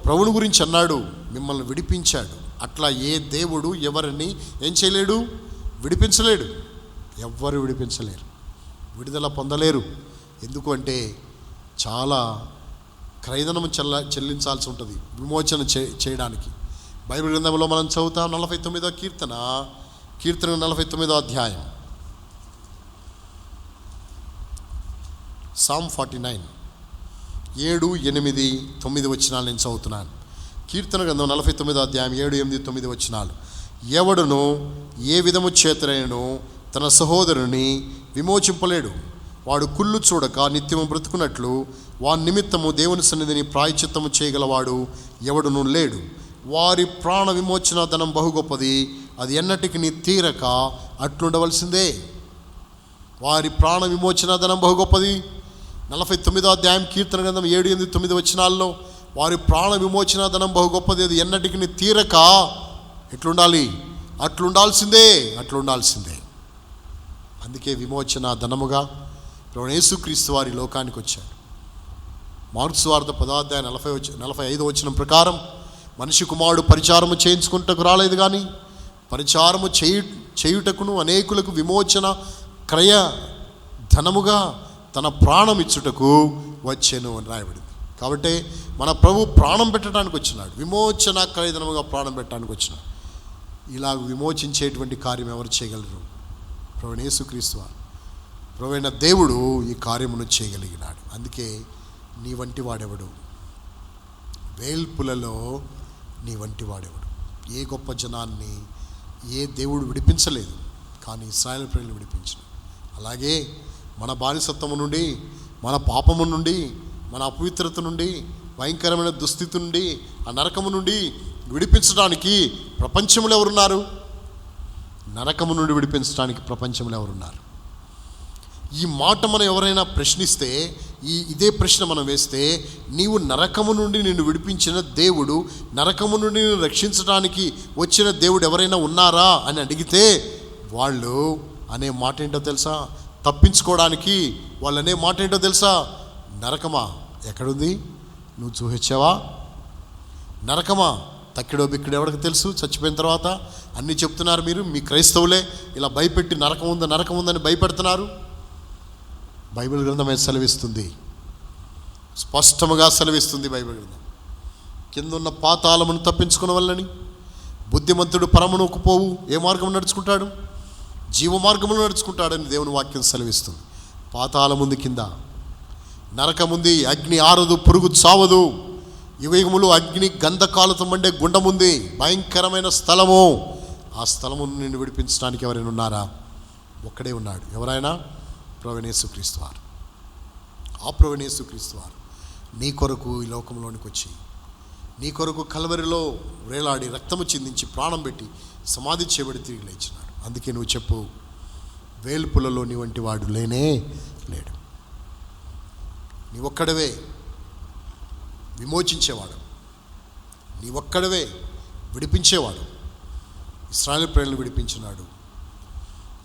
ప్రభువుని గురించి అన్నాడు, మిమ్మల్ని విడిపించాడు. అట్లా ఏ దేవుడు ఎవరిని ఏం చేయలేడు? విడిపించలేడు. ఎవ్వరు విడిపించలేరు, విడుదల పొందలేరు. ఎందుకు అంటే చాలా క్రయధనము చెల్లించాల్సి ఉంటుంది విమోచన చేయడానికి. బైబిల్ గ్రంథంలో మనం చదువుతాం 49వ కీర్తన 49వ అధ్యాయం, Psalm 49 7, 8, 9 వచనాలు నేను చదువుతున్నాను. కీర్తన గ్రంథం 49వ అధ్యాయం 7, 8, 9 వచనాలు. ఎవడును ఏ విధము చేతనైనను తన సహోదరుని విమోచింపలేడు. వాడు కుళ్ళు చూడక నిత్యము బ్రతుకున్నట్లు వాని నిమిత్తము దేవుని సన్నిధిని ప్రాయశ్చిత్తము చేయగలవాడు ఎవడును లేడు. వారి ప్రాణ విమోచన ధనం బహు గొప్పది, అది ఎన్నటికి తీరక అట్లుండవలసిందే. వారి ప్రాణ విమోచన ధనం బహు గొప్పది. 49వ అధ్యాయం కీర్తన గ్రంథం 7, 8, 9 వచనాల్లో వారి ప్రాణ విమోచన ధనం బహు గొప్పది, అది ఎన్నటికి తీరక ఎట్లుండాలి? అట్లుండాల్సిందే. అందుకే విమోచన ధనముగా ప్రభువైన యేసుక్రీస్తు వారి లోకానికి వచ్చాడు. మార్కు సువార్త 10వ అధ్యాయం 45వ వచనం ప్రకారం మనిషి కుమారుడు పరిచారము చేయించుకుంటకు రాలేదు, కానీ పరిచారము చేయుటకును అనేకులకు విమోచన క్రయ ధనముగా తన ప్రాణం ఇచ్చుటకు వచ్చెను అని రాయబడింది. కాబట్టి మన ప్రభు ప్రాణం పెట్టడానికి వచ్చినాడు, విమోచన క్రయధనముగా ప్రాణం పెట్టడానికి వచ్చినాడు. ఇలా విమోచించేటువంటి కార్యం ఎవరు చేయగలరు? ప్రభువైన యేసుక్రీస్తు వారు, ప్రభువైన దేవుడు ఈ కార్యమును చేయగలిగినాడు. అందుకే నీ వంటి వాడెవడు? వేల్పులలో నీ వంటి వాడెవడు? ఏ గొప్ప జనాన్ని ఏ దేవుడు విడిపించలేదు, కానీ ఇశ్రాయేలు ప్రజలు విడిపించాడు. అలాగే మన బానిసత్వము నుండి, మన పాపము నుండి, మన అపవిత్రత నుండి, భయంకరమైన దుస్థితి నుండి, ఆ నరకము నుండి విడిపించడానికి ప్రపంచంలో ఎవరున్నారు? నరకము నుండి విడిపించడానికి ప్రపంచంలో ఎవరున్నారు? ఈ మాట మనం ఎవరైనా ప్రశ్నిస్తే, ఇదే ప్రశ్న మనం వేస్తే, నీవు నరకము నుండి నిన్ను విడిపించిన దేవుడు, నరకము నుండి నిన్ను రక్షించడానికి వచ్చిన దేవుడు ఎవరైనా ఉన్నారా అని అడిగితే వాళ్ళు అనే మాట ఏంటో తెలుసా? తప్పించుకోవడానికి వాళ్ళు అనే మాట ఏంటో తెలుసా? నరకమా ఎక్కడుంది? నువ్వు చూసొచ్చావా? నరకమా తక్కిడో బిక్కిడో ఎవరికి తెలుసు? చచ్చిపోయిన తర్వాత అన్నీ చెప్తున్నారు మీరు, మీ క్రైస్తవులే ఇలా భయపెట్టి నరకం ఉందని భయపెడుతున్నారు. బైబిల్ గ్రంథం సెలవిస్తుంది, స్పష్టముగా సెలవిస్తుంది బైబిల్ గ్రంథం. కింద ఉన్న పాతాళమును తప్పించుకున్న వల్లని బుద్ధిమంతుడు పరమునకు పోవు. ఏ మార్గం నడుచుకుంటాడు? జీవ మార్గమును నడుచుకుంటాడని దేవుని వాక్యం సెలవిస్తుంది. పాతాళముంది, కింద నరకముంది, అగ్ని ఆరదు, పురుగు చావదు, యుగములు అగ్ని గంధకాలతో మండే గుండముంది, భయంకరమైన స్థలము. ఆ స్థలమును నిన్ను విడిపించడానికి ఎవరైనా ఉన్నారా? ఒక్కడే ఉన్నాడు. ఎవరైనా? ప్రభువైన యేసుక్రీస్తు వారు. ఆ ప్రభువైన యేసుక్రీస్తు వారు నీ కొరకు ఈ లోకంలోనికి వచ్చి, నీ కొరకు కల్వరిలో వేలాడి రక్తము చిందించి ప్రాణం పెట్టి సమాధి చేయబడి తిరిగి లేచినాడు. అందుకే నువ్వు చెప్పు, వేల్పులలో నీ వంటి వాడు లేనే లేడు. నీ ఒక్కడవే విమోచించేవాడు, నీ ఒక్కడవే విడిపించేవాడు. ఇశ్రాయేలు ప్రజలను విడిపించినాడు.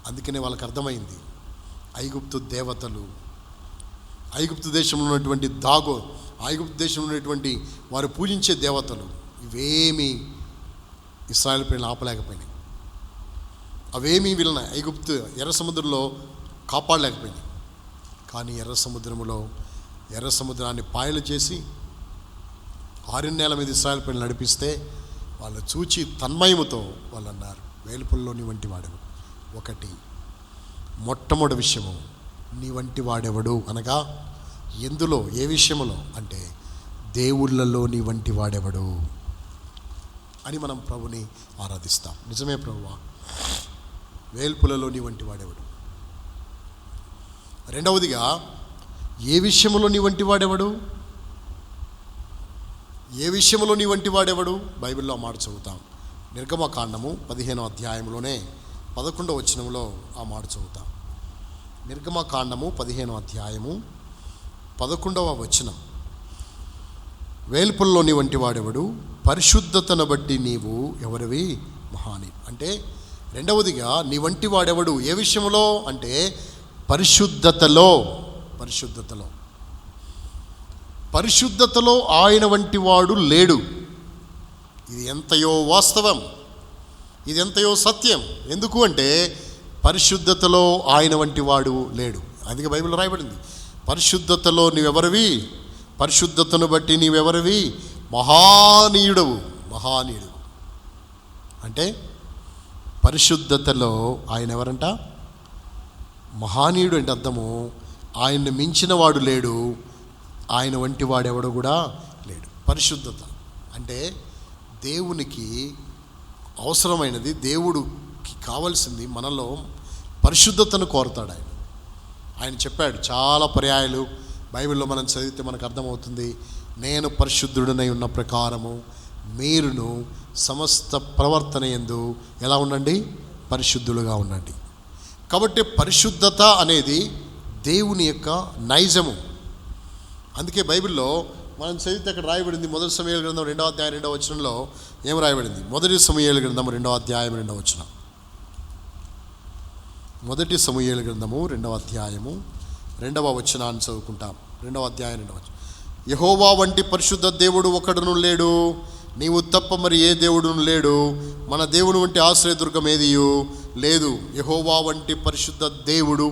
అందుకనే వాళ్ళకి అర్థమైంది, ఐగుప్తు దేవతలు, ఐగుప్తు దేశంలో ఉన్నటువంటి ఐగుప్తు దేశంలో ఉన్నటువంటి వారు పూజించే దేవతలు, ఇవేమీ ఇశ్రాయేలు ప్రజలను ఆపలేకపోయినాయి. అవేమీ వీళ్ళని ఐగుప్తు ఎర్ర సముద్రంలో కాపాడలేకపోయినాయి. కానీ ఎర్ర సముద్రాన్ని పాయలు చేసి ఆరణ్యాల మీద ఇశ్రాయేలు ప్రజలు నడిపిస్తే వాళ్ళు చూచి తన్మయముతో వాళ్ళు అన్నారు, వేలుపుల్లో నీ వంటి వాడెవడు. ఒకటి మొట్టమొదటి విషయము, నీ వంటి వాడెవడు అనగా ఎందులో, ఏ విషయంలో అంటే దేవుళ్ళలో నీ వంటి వాడెవడు అని మనం ప్రభుని ఆరాధిస్తాం. నిజమే ప్రభువా, వేల్పులలో నీ వంటి వాడెవడు. రెండవదిగా, ఏ విషయంలో నీ వంటి వాడెవడు? ఏ విషయంలో నీ వంటి వాడెవడు? బైబిల్లో మాట చదువుతాం. నిర్గమకాండము 15వ అధ్యాయంలోనే 11వ వచనంలో ఆ మాట చదువుతాం. నిర్గమకాండము 15వ అధ్యాయము 11వ వచనం. వేల్పుల్లో నీ వంటి వాడెవడు? పరిశుద్ధతను బట్టి నీవు ఎవరివి? మహాని. అంటే రెండవదిగా, నీ వంటి వాడెవడు ఏ విషయంలో అంటే పరిశుద్ధతలో ఆయన వంటి వాడు లేడు. ఇది ఎంతయో వాస్తవం. ఇది ఎంతయో సత్యం. ఎందుకు అంటే పరిశుద్ధతలో ఆయన వంటి వాడు లేడు. అందుకే బైబిల్లో రాయబడింది, పరిశుద్ధతలో నీవెవరివి, పరిశుద్ధతను బట్టి నీవెవరివి, మహానీయుడవు. మహానీయుడు అంటే పరిశుద్ధతలో ఆయన ఎవరంట, మహానీయుడు అంటే అర్థము ఆయన్ని మించిన వాడు లేడు, ఆయన వంటి వాడెవడు కూడా లేడు. పరిశుద్ధత అంటే దేవునికి అవసరమైనది, దేవుడికి కావలసింది మనలో పరిశుద్ధతను కోరుతాడు ఆయన. ఆయన చెప్పాడు చాలా పర్యాయాలు, బైబిల్లో మనం చదివితే మనకు అర్థమవుతుంది, నేను పరిశుద్ధుడనై ఉన్న ప్రకారము మీరును సమస్త ప్రవర్తన యందు ఎలా ఉండండి, పరిశుద్ధులుగా ఉండండి. కాబట్టి పరిశుద్ధత అనేది దేవుని యొక్క నైజము. అందుకే బైబిల్లో మనం చదివితే అక్కడ రాయబడింది, మొదటి సమూయేలు గ్రంథం 2వ అధ్యాయం 2వ వచనంలో ఏం రాయబడింది? మొదటి సమూయేలు గ్రంథం 2వ అధ్యాయం 2వ వచనం. మొదటి సమూయేలు గ్రంథము 2వ అధ్యాయము 2వ వచనాన్ని చదువుకుంటాం. 2వ అధ్యాయం 2వ వచనం. యెహోవా వంటి పరిశుద్ధ దేవుడు ఒకడును లేడు, నీవు తప్ప మరి ఏ దేవుడును లేడు, మన దేవుని వంటి ఆశ్రయదుర్గం ఏదియు లేదు. యెహోవా వంటి పరిశుద్ధ దేవుడు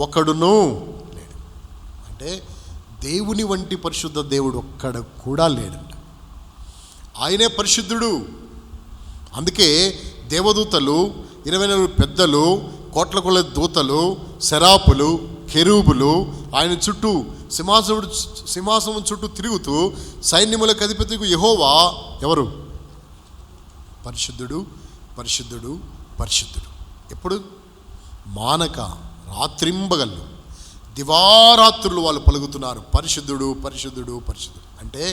ఒకడును లేడు. అంటే దేవుని వంటి పరిశుద్ధ దేవుడు ఒక్కడ కూడా లేడంట. ఆయనే పరిశుద్ధుడు. అందుకే దేవదూతలు, 24 పెద్దలు, కోట్ల కొల దూతలు, శరాపులు, కెరూబులు ఆయన చుట్టూ సింహాసనం చుట్టూ తిరుగుతూ సైన్యములకు అధిపతికి యెహోవా ఎవరు? పరిశుద్ధుడు, పరిశుద్ధుడు, పరిశుద్ధుడు. ఎప్పుడు మానక రాత్రింబగళ్ళు దివారాత్రులు వాళ్ళు పలుకుతున్నారు, పరిశుద్ధుడు, పరిశుద్ధుడు, పరిశుద్ధుడు. అంటే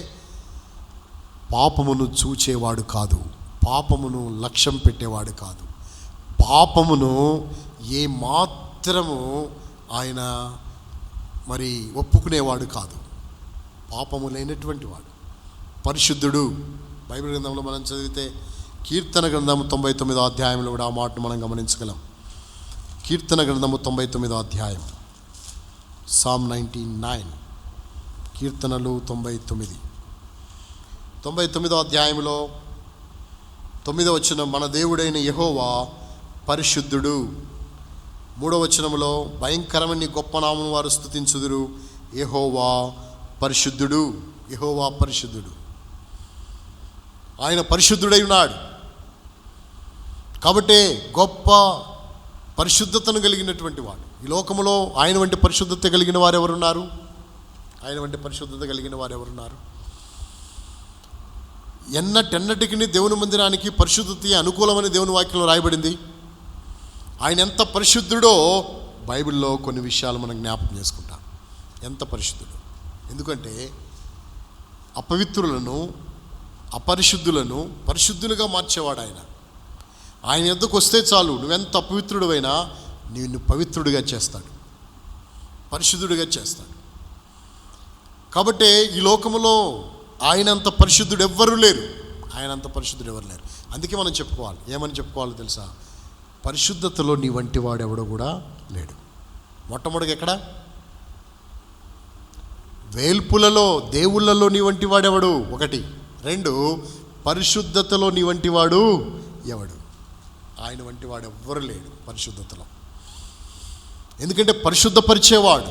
పాపమును చూచేవాడు కాదు, పాపమును లక్ష్యం పెట్టేవాడు కాదు, పాపమును ఏ మాత్రము ఆయన మరి ఒప్పుకునేవాడు కాదు, పాపము లేనటువంటి వాడు పరిశుద్ధుడు. బైబిల్ గ్రంథంలో మనం చదివితే కీర్తన గ్రంథము 99వ అధ్యాయంలో కూడా ఆ మాటను మనం గమనించగలం. కీర్తన గ్రంథము 99వ అధ్యాయం, సామ్ 99, కీర్తనలు 99వ అధ్యాయంలో 9వ వచనం, మన దేవుడైన యెహోవా పరిశుద్ధుడు. 3వ వచనంలో, భయంకరమైన గొప్ప నామమును వారు స్తుతించుదురు, యెహోవా పరిశుద్ధుడు. యెహోవా పరిశుద్ధుడు, ఆయన పరిశుద్ధుడై ఉన్నాడు. కాబట్టి గొప్ప పరిశుద్ధతను కలిగినటువంటి వాడు. ఈ లోకములో ఆయన వంటి పరిశుద్ధత కలిగిన వారు ఎవరున్నారు? ఆయన వంటి పరిశుద్ధత కలిగిన వారు ఎవరున్నారు? ఎన్నటెన్నటికి దేవుని మందిరానికి పరిశుద్ధత అనుకూలమని దేవుని వాక్యంలో రాయబడింది. ఆయన ఎంత పరిశుద్ధుడో బైబిల్లో కొన్ని విషయాలు మనం జ్ఞాపకం చేసుకుంటాం. ఎంత పరిశుద్ధుడు! ఎందుకంటే అపవిత్రులను, అపరిశుద్ధులను పరిశుద్ధులుగా మార్చేవాడు ఆయన. ఆయన యొద్దకు వస్తే చాలు, నువ్వెంత అపవిత్రుడివైనా నిన్ను పవిత్రుడిగా చేస్తాడు, పరిశుద్ధుడిగా చేస్తాడు. కాబట్టి ఈ లోకములో ఆయనంత పరిశుద్ధుడు ఎవ్వరూ లేరు, ఆయనంత పరిశుద్ధుడు ఎవరు లేరు. అందుకే మనం చెప్పుకోవాలి, ఏమని చెప్పుకోవాలో తెలుసా? పరిశుద్ధతలో నీ వంటి వాడెవడో కూడా లేడు. మొట్టమొదటిగా ఎక్కడ? వేల్పులలో, దేవుళ్ళలో నీ వంటి వాడెవడు? 1. 2, పరిశుద్ధతలో నీ వంటి వాడు ఎవడు? ఆయన వంటి వాడు ఎవ్వరు లేడు పరిశుద్ధతలో. ఎందుకంటే పరిశుద్ధపరిచేవాడు.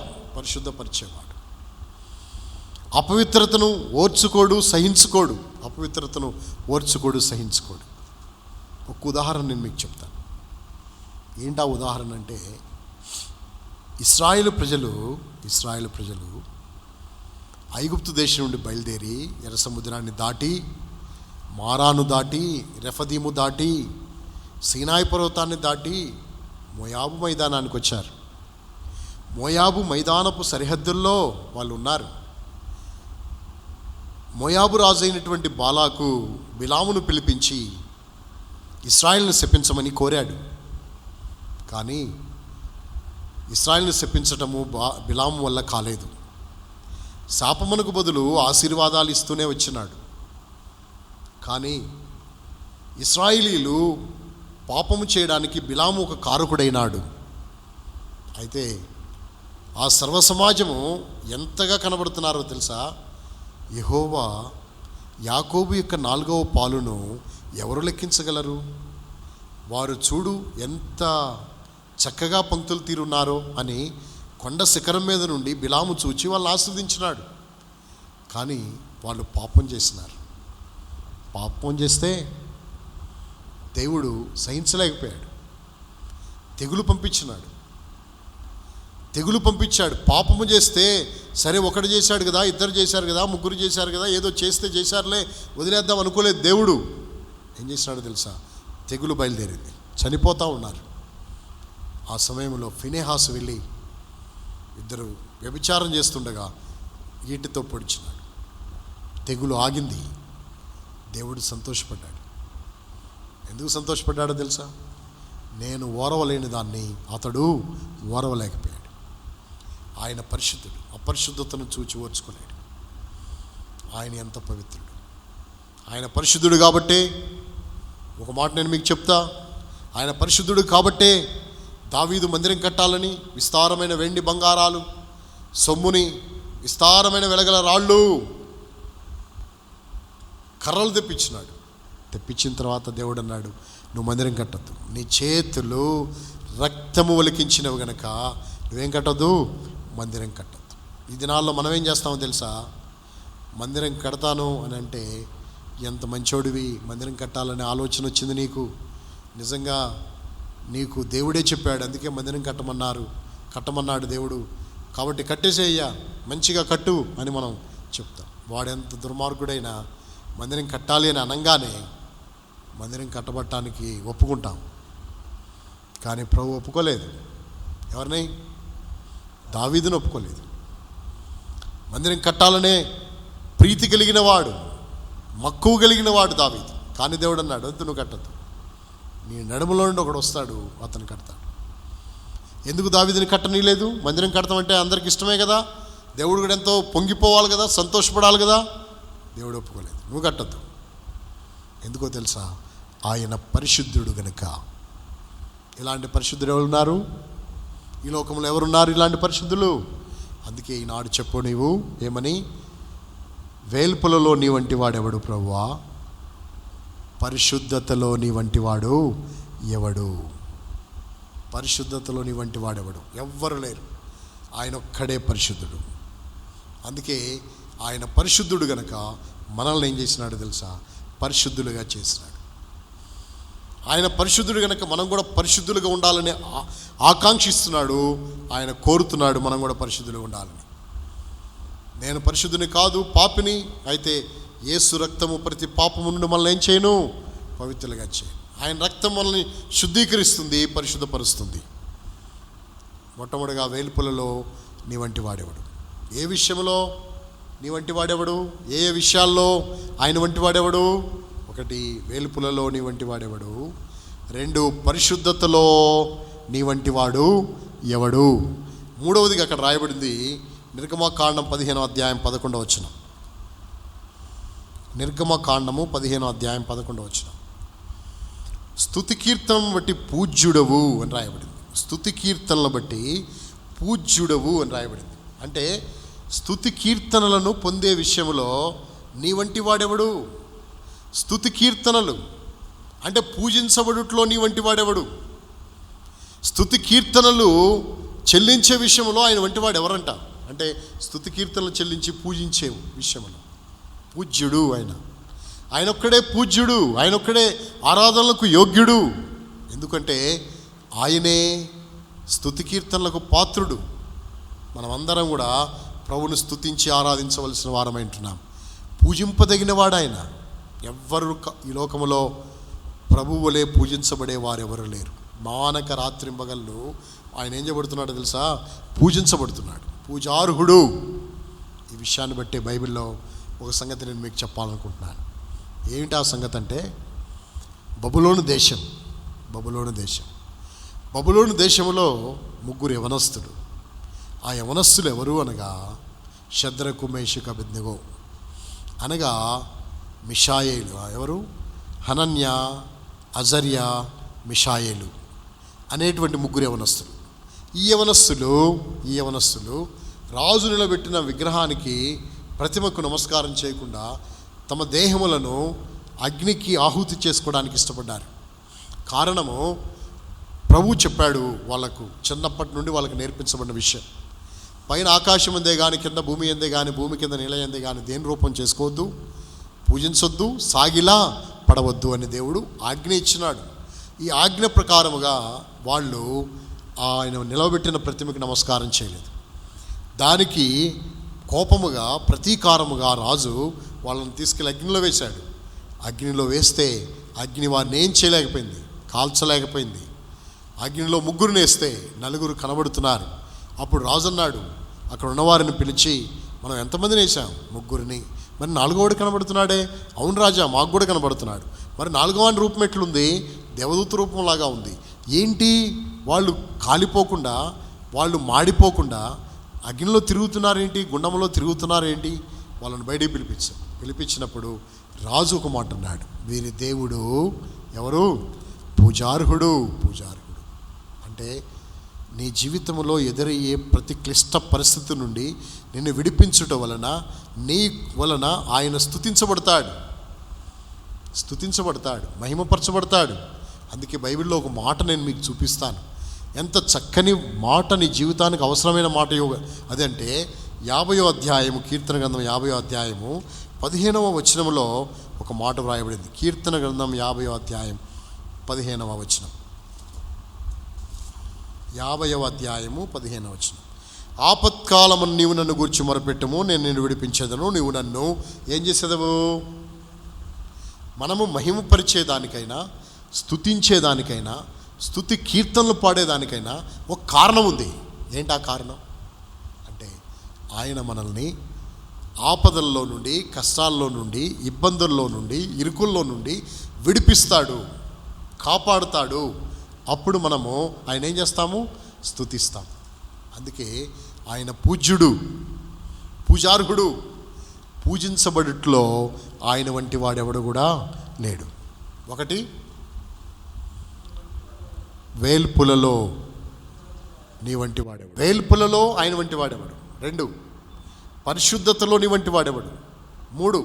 అపవిత్రతను ఓర్చుకోడు, సహించుకోడు. అపవిత్రతను ఓర్చుకోడు, సహించుకోడు. ఒక ఉదాహరణ నేను మీకు చెప్తాను. ఏంటా ఉదాహరణ అంటే, ఇశ్రాయేలు ప్రజలు ఐగుప్తు దేశం నుండి బయలుదేరి ఎర్ర సముద్రాన్ని దాటి, మారాను దాటి, రెఫదీము దాటి, సీనాయి పర్వతాన్ని దాటి మోయాబు మైదానానికి వచ్చారు. మోయాబు మైదానపు సరిహద్దుల్లో వాళ్ళు ఉన్నారు. మోయాబు రాజు అయినటువంటి బాలాకు బిలామును పిలిపించి ఇశ్రాయేలును శపించమని కోరాడు. కానీ ఇశ్రాయేలును శపించటము బిలాము వల్ల కాలేదు. శాపమునకు బదులు ఆశీర్వాదాలు ఇస్తూనే వచ్చినాడు. కానీ ఇశ్రాయేలీలు పాపము చేయడానికి బిలాము ఒక కారకుడైనాడు. అయితే ఆ సర్వసమాజము ఎంతగా కనబడుతున్నారో తెలుసా? యెహోవా యాకోబు యొక్క 4వ పాలును ఎవరు లెక్కించగలరు? వారు చూడు ఎంత చక్కగా పంక్తులు తీరున్నారో అని కొండ శిఖరం మీద నుండి బిలాము చూచి వాళ్ళు ఆస్వాదించినాడు. కానీ వాళ్ళు పాపం చేసినారు. పాపం చేస్తే దేవుడు సహించలేకపోయాడు. తెగులు పంపించాడు. పాపము చేస్తే సరే, ఒకడు చేశాడు కదా, ఇద్దరు చేశారు కదా, ముగ్గురు చేశారు కదా, ఏదో చేస్తే చేశారులే, వదిలేద్దాం అనుకోలేదు. దేవుడు ఏం చేసినాడో తెలుసా? తెగులు బయలుదేరింది, చనిపోతూ ఉన్నారు. ఆ సమయంలో ఫినెహాసు వెళ్ళి ఇద్దరు వ్యభిచారం చేస్తుండగా ఈటితో పొడిచినాడు. తెగులు ఆగింది. దేవుడు సంతోషపడ్డాడు. ఎందుకు సంతోషపడ్డాడో తెలుసా? నేను ఓరవలేని దాన్ని అతడు ఓరవలేకపోయాడు. ఆయన పరిశుద్ధుడు, అపరిశుద్ధతను చూచి ఓర్చుకోలేడు. ఆయన ఎంత పవిత్రుడు! ఆయన పరిశుద్ధుడు కాబట్టే, ఒక మాట నేను మీకు చెప్తా, ఆయన పరిశుద్ధుడు కాబట్టే దావీదు మందిరం కట్టాలని విస్తారమైన వెండి బంగారాలు, సొమ్ముని, విస్తారమైన వెలగల రాళ్ళు, కర్రలు తెప్పించిన తర్వాత దేవుడు అన్నాడు, నువ్వు మందిరం కట్టద్దు, నీ చేతులు రక్తము ఒలికించినవి గనక నువ్వేం కట్టద్దు, మందిరం కట్టద్దు. ఈ దినాల్లో మనం ఏం చేస్తామో తెలుసా? మందిరం కడతాను అని అంటే, ఎంత మంచోడివి, మందిరం కట్టాలనే ఆలోచన వచ్చింది నీకు, నిజంగా నీకు దేవుడే చెప్పాడు, అందుకే మందిరం కట్టమన్నాడు దేవుడు, కాబట్టి కట్టేసేయ్యా, మంచిగా కట్టు అని మనం చెప్తాం. వాడెంత దుర్మార్గుడైనా మందిరం కట్టాలి అని అనగానే మందిరం కట్టబట్టడానికి ఒప్పుకుంటాం. కానీ ప్రభు ఒప్పుకోలేదు. ఎవరిని? దావీదును ఒప్పుకోలేదు. మందిరం కట్టాలనే ప్రీతి కలిగిన వాడు, మక్కువ కలిగిన వాడు దావీదు. కానీ దేవుడు అన్నాడు, వద్దు, నువ్వు కట్టద్దు, నీ నడుములో నుండి ఒకడు వస్తాడు, అతను కడతాడు. ఎందుకు దావీదుని కట్టనీయలేదు? మందిరం కడతామంటే అందరికి ఇష్టమే కదా, దేవుడు కూడా ఎంతో పొంగిపోవాలి కదా, సంతోషపడాలి కదా. దేవుడు ఒప్పుకోలేదు, నువ్వు కట్టద్దు. ఎందుకో తెలుసా? ఆయన పరిశుద్ధుడు గనుక. ఇలాంటి పరిశుద్ధులు ఎవరున్నారు ఈ లోకంలో? ఎవరున్నారు ఇలాంటి పరిశుద్ధులు? అందుకే ఈనాడు చెప్పు నీవు ఏమని, వేల్పులలో నీ వంటి వాడెవడు ప్రభువా, పరిశుద్ధతలో నీ వంటి వాడు ఎవడు? పరిశుద్ధతలో నీ వంటి వాడెవడు? ఎవ్వరు లేరు. ఆయన ఒక్కడే పరిశుద్ధుడు. అందుకే ఆయన పరిశుద్ధుడు గనక మనల్ని ఏం చేసినాడు తెలుసా? పరిశుద్ధులుగా చేసినాడు. ఆయన పరిశుద్ధుడు గనక మనం కూడా పరిశుద్ధులుగా ఉండాలని ఆకాంక్షిస్తున్నాడు. ఆయన కోరుతున్నాడు మనం కూడా పరిశుద్ధులుగా ఉండాలని. నేను పరిశుద్ధుని కాదు, పాపిని. అయితే యేసు రక్తము ప్రతి పాపము నుండి మనల్ని ఏం చేయను? పవిత్రులుగా చేయను. ఆయన రక్తం మనల్ని శుద్ధీకరిస్తుంది, పరిశుద్ధపరుస్తుంది. మొట్టమొదటిగా వేల్పులలో నీ వంటి వాడేవాడు. ఏ విషయంలో నీ వంటి వాడేవాడు? ఏ విషయాల్లో ఆయన వంటి వాడేవాడు? ఒకటి, వేల్పులలో నీ వంటి వాడేవాడు. రెండు, పరిశుద్ధతలో నీ వంటి వాడు ఎవడు? మూడవదిగా అక్కడ రాయబడింది నిర్గమకాండం 15వ అధ్యాయం 11వ వచనం. నిర్గమకాండము 15వ అధ్యాయం 11వ వచనం. స్తుతి కీర్తనను బట్టి పూజ్యుడవు అని రాయబడింది. స్తుతి కీర్తనలను బట్టి పూజ్యుడవు అని రాయబడింది. అంటే స్తుతి కీర్తనలను పొందే విషయంలో నీ వంటి వాడెవడు? స్తుతి కీర్తనలు అంటే పూజించబడుట్లో నీ వంటి వాడెవడు? స్తుతి కీర్తనలు చెల్లించే విషయంలో ఆయన వంటి వాడు ఎవరంట? అంటే స్తుతి కీర్తనలు చెల్లించి పూజించే విషయంలో పూజ్యుడు ఆయన. ఆయన ఒక్కడే పూజ్యుడు, ఆయన ఒక్కడే ఆరాధనలకు యోగ్యుడు. ఎందుకంటే ఆయనే స్తుతి కీర్తనలకు పాత్రుడు. మనమందరం కూడా ప్రభువును స్తుతించి ఆరాధించవలసిన వారమై ఉంటున్నాం. పూజింపదగిన వాడు ఆయన. ఎవ్వరు ఈ లోకములో ప్రభువులే పూజించబడే వారెవరు లేరు. మానక రాత్రింబగళ్ళు ఆయన ఏం చేయబడుతున్నాడో తెలుసా? పూజించబడుతున్నాడు, పూజార్హుడు. ఈ విషయాన్ని బట్టి బైబిల్లో ఒక సంగతి నేను మీకు చెప్పాలనుకుంటున్నాను. ఏమిటి ఆ సంగతి అంటే, బబులోను దేశంలో ముగ్గురు యవనస్తులు. ఆ యవనస్తులు ఎవరు అనగా షద్రకు, మేషకు, అబేద్నెగో అనగా మిషాయేలు. ఎవరు? హనన్య, అజర్యా, మిషాయేలు అనేటువంటి ముగ్గురు యవనస్తులు. ఈ యవనస్తులు రాజు నిలబెట్టిన విగ్రహానికి, ప్రతిమకు నమస్కారం చేయకుండా తమ దేహములను అగ్నికి ఆహుతి చేసుకోవడానికి ఇష్టపడ్డారు. కారణము ప్రభు చెప్పాడు వాళ్ళకు, చిన్నప్పటి నుండి వాళ్ళకి నేర్పించబడిన విషయం. పైన ఆకాశం ఎందే కానీ, కింద భూమి ఎందే కానీ, భూమి కింద నీళ్ళ ఎందే కానీ దేని రూపం చేసుకోవద్దు, పూజించొద్దు, సాగిలా పడవద్దు అని దేవుడు ఆజ్ఞ ఇచ్చినాడు. ఈ ఆజ్ఞ ప్రకారముగా వాళ్ళు ఆయన నిలవబెట్టిన ప్రతిమకి నమస్కారం చేయలేదు. దానికి కోపముగా, ప్రతీకారముగా రాజు వాళ్ళని తీసుకెళ్ళి అగ్నిలో వేశాడు. అగ్నిలో వేస్తే అగ్ని వారిని ఏం చేయలేకపోయింది, కాల్చలేకపోయింది. అగ్నిలో ముగ్గురు వేస్తే నలుగురు కనబడుతున్నారు. అప్పుడు రాజు అన్నాడు, అక్కడ ఉన్నవారిని పిలిచి, మనం ఎంతమందిని వేసాం? ముగ్గురిని. మరి నాలుగోవాడు కనబడుతున్నాడే. అవును రాజా, మాకు కూడా కనబడుతున్నాడు. మరి నాలుగోవాడి రూపం ఎట్లుంది? దేవదూత రూపంలాగా ఉంది. ఏంటి? వాళ్ళు కాలిపోకుండా, వాళ్ళు మాడిపోకుండా అగ్నిలో తిరుగుతున్నారేంటి, గుండంలో తిరుగుతున్నారేంటి? వాళ్ళని బయటికి పిలిపించినప్పుడు రాజు ఒక మాట అన్నాడు, వీరి దేవుడు ఎవరు? పూజార్హుడు. అంటే నీ జీవితంలో ఎదురయ్యే ప్రతి క్లిష్ట పరిస్థితి నుండి నిన్ను విడిపించుట వలన, నీ వలన ఆయన స్తుతించబడతాడు, మహిమపరచబడతాడు. అందుకే బైబిల్లో ఒక మాట నేను మీకు చూపిస్తాను. ఎంత చక్కని మాట, నీ జీవితానికి అవసరమైన మాట అదంటే 50వ అధ్యాయము, కీర్తన గ్రంథం 50వ అధ్యాయము 15వ వచనంలో ఒక మాట వ్రాయబడింది. కీర్తన గ్రంథం 50వ అధ్యాయం 15వ వచనం. 50వ అధ్యాయము 15వ వచనం. ఆపత్కాలమును నీవు నన్ను గూర్చి మొరపెట్టుము, నేను నిన్ను విడిపించేదను. నీవు నన్ను ఏం చేసేదవు? మనము మహిమపరిచేదానికైనా, స్తుతించేదానికైనా, స్తుతి కీర్తనలు పాడేదానికైనా ఒక కారణం ఉంది. ఏంటి ఆ కారణం అంటే, ఆయన మనల్ని ఆపదల్లో నుండి, కష్టాల్లో నుండి, ఇబ్బందుల్లో నుండి, ఇరుకుల్లో నుండి విడిపిస్తాడు, కాపాడుతాడు. అప్పుడు మనము ఆయన ఏం చేస్తాము? స్తుతిస్తాం. అందుకే ఆయన పూజ్యుడు, పూజార్హుడు. పూజించబడుట్లో ఆయన వంటి వాడెవడు కూడా లేడు. ఒకటి, వేల్పులలో నీ వంటి వాడెవడు, వేల్పులలో ఆయన వంటి వాడెవడు. 2, పరిశుద్ధతలో నీ వంటి వాడెవడు. 3,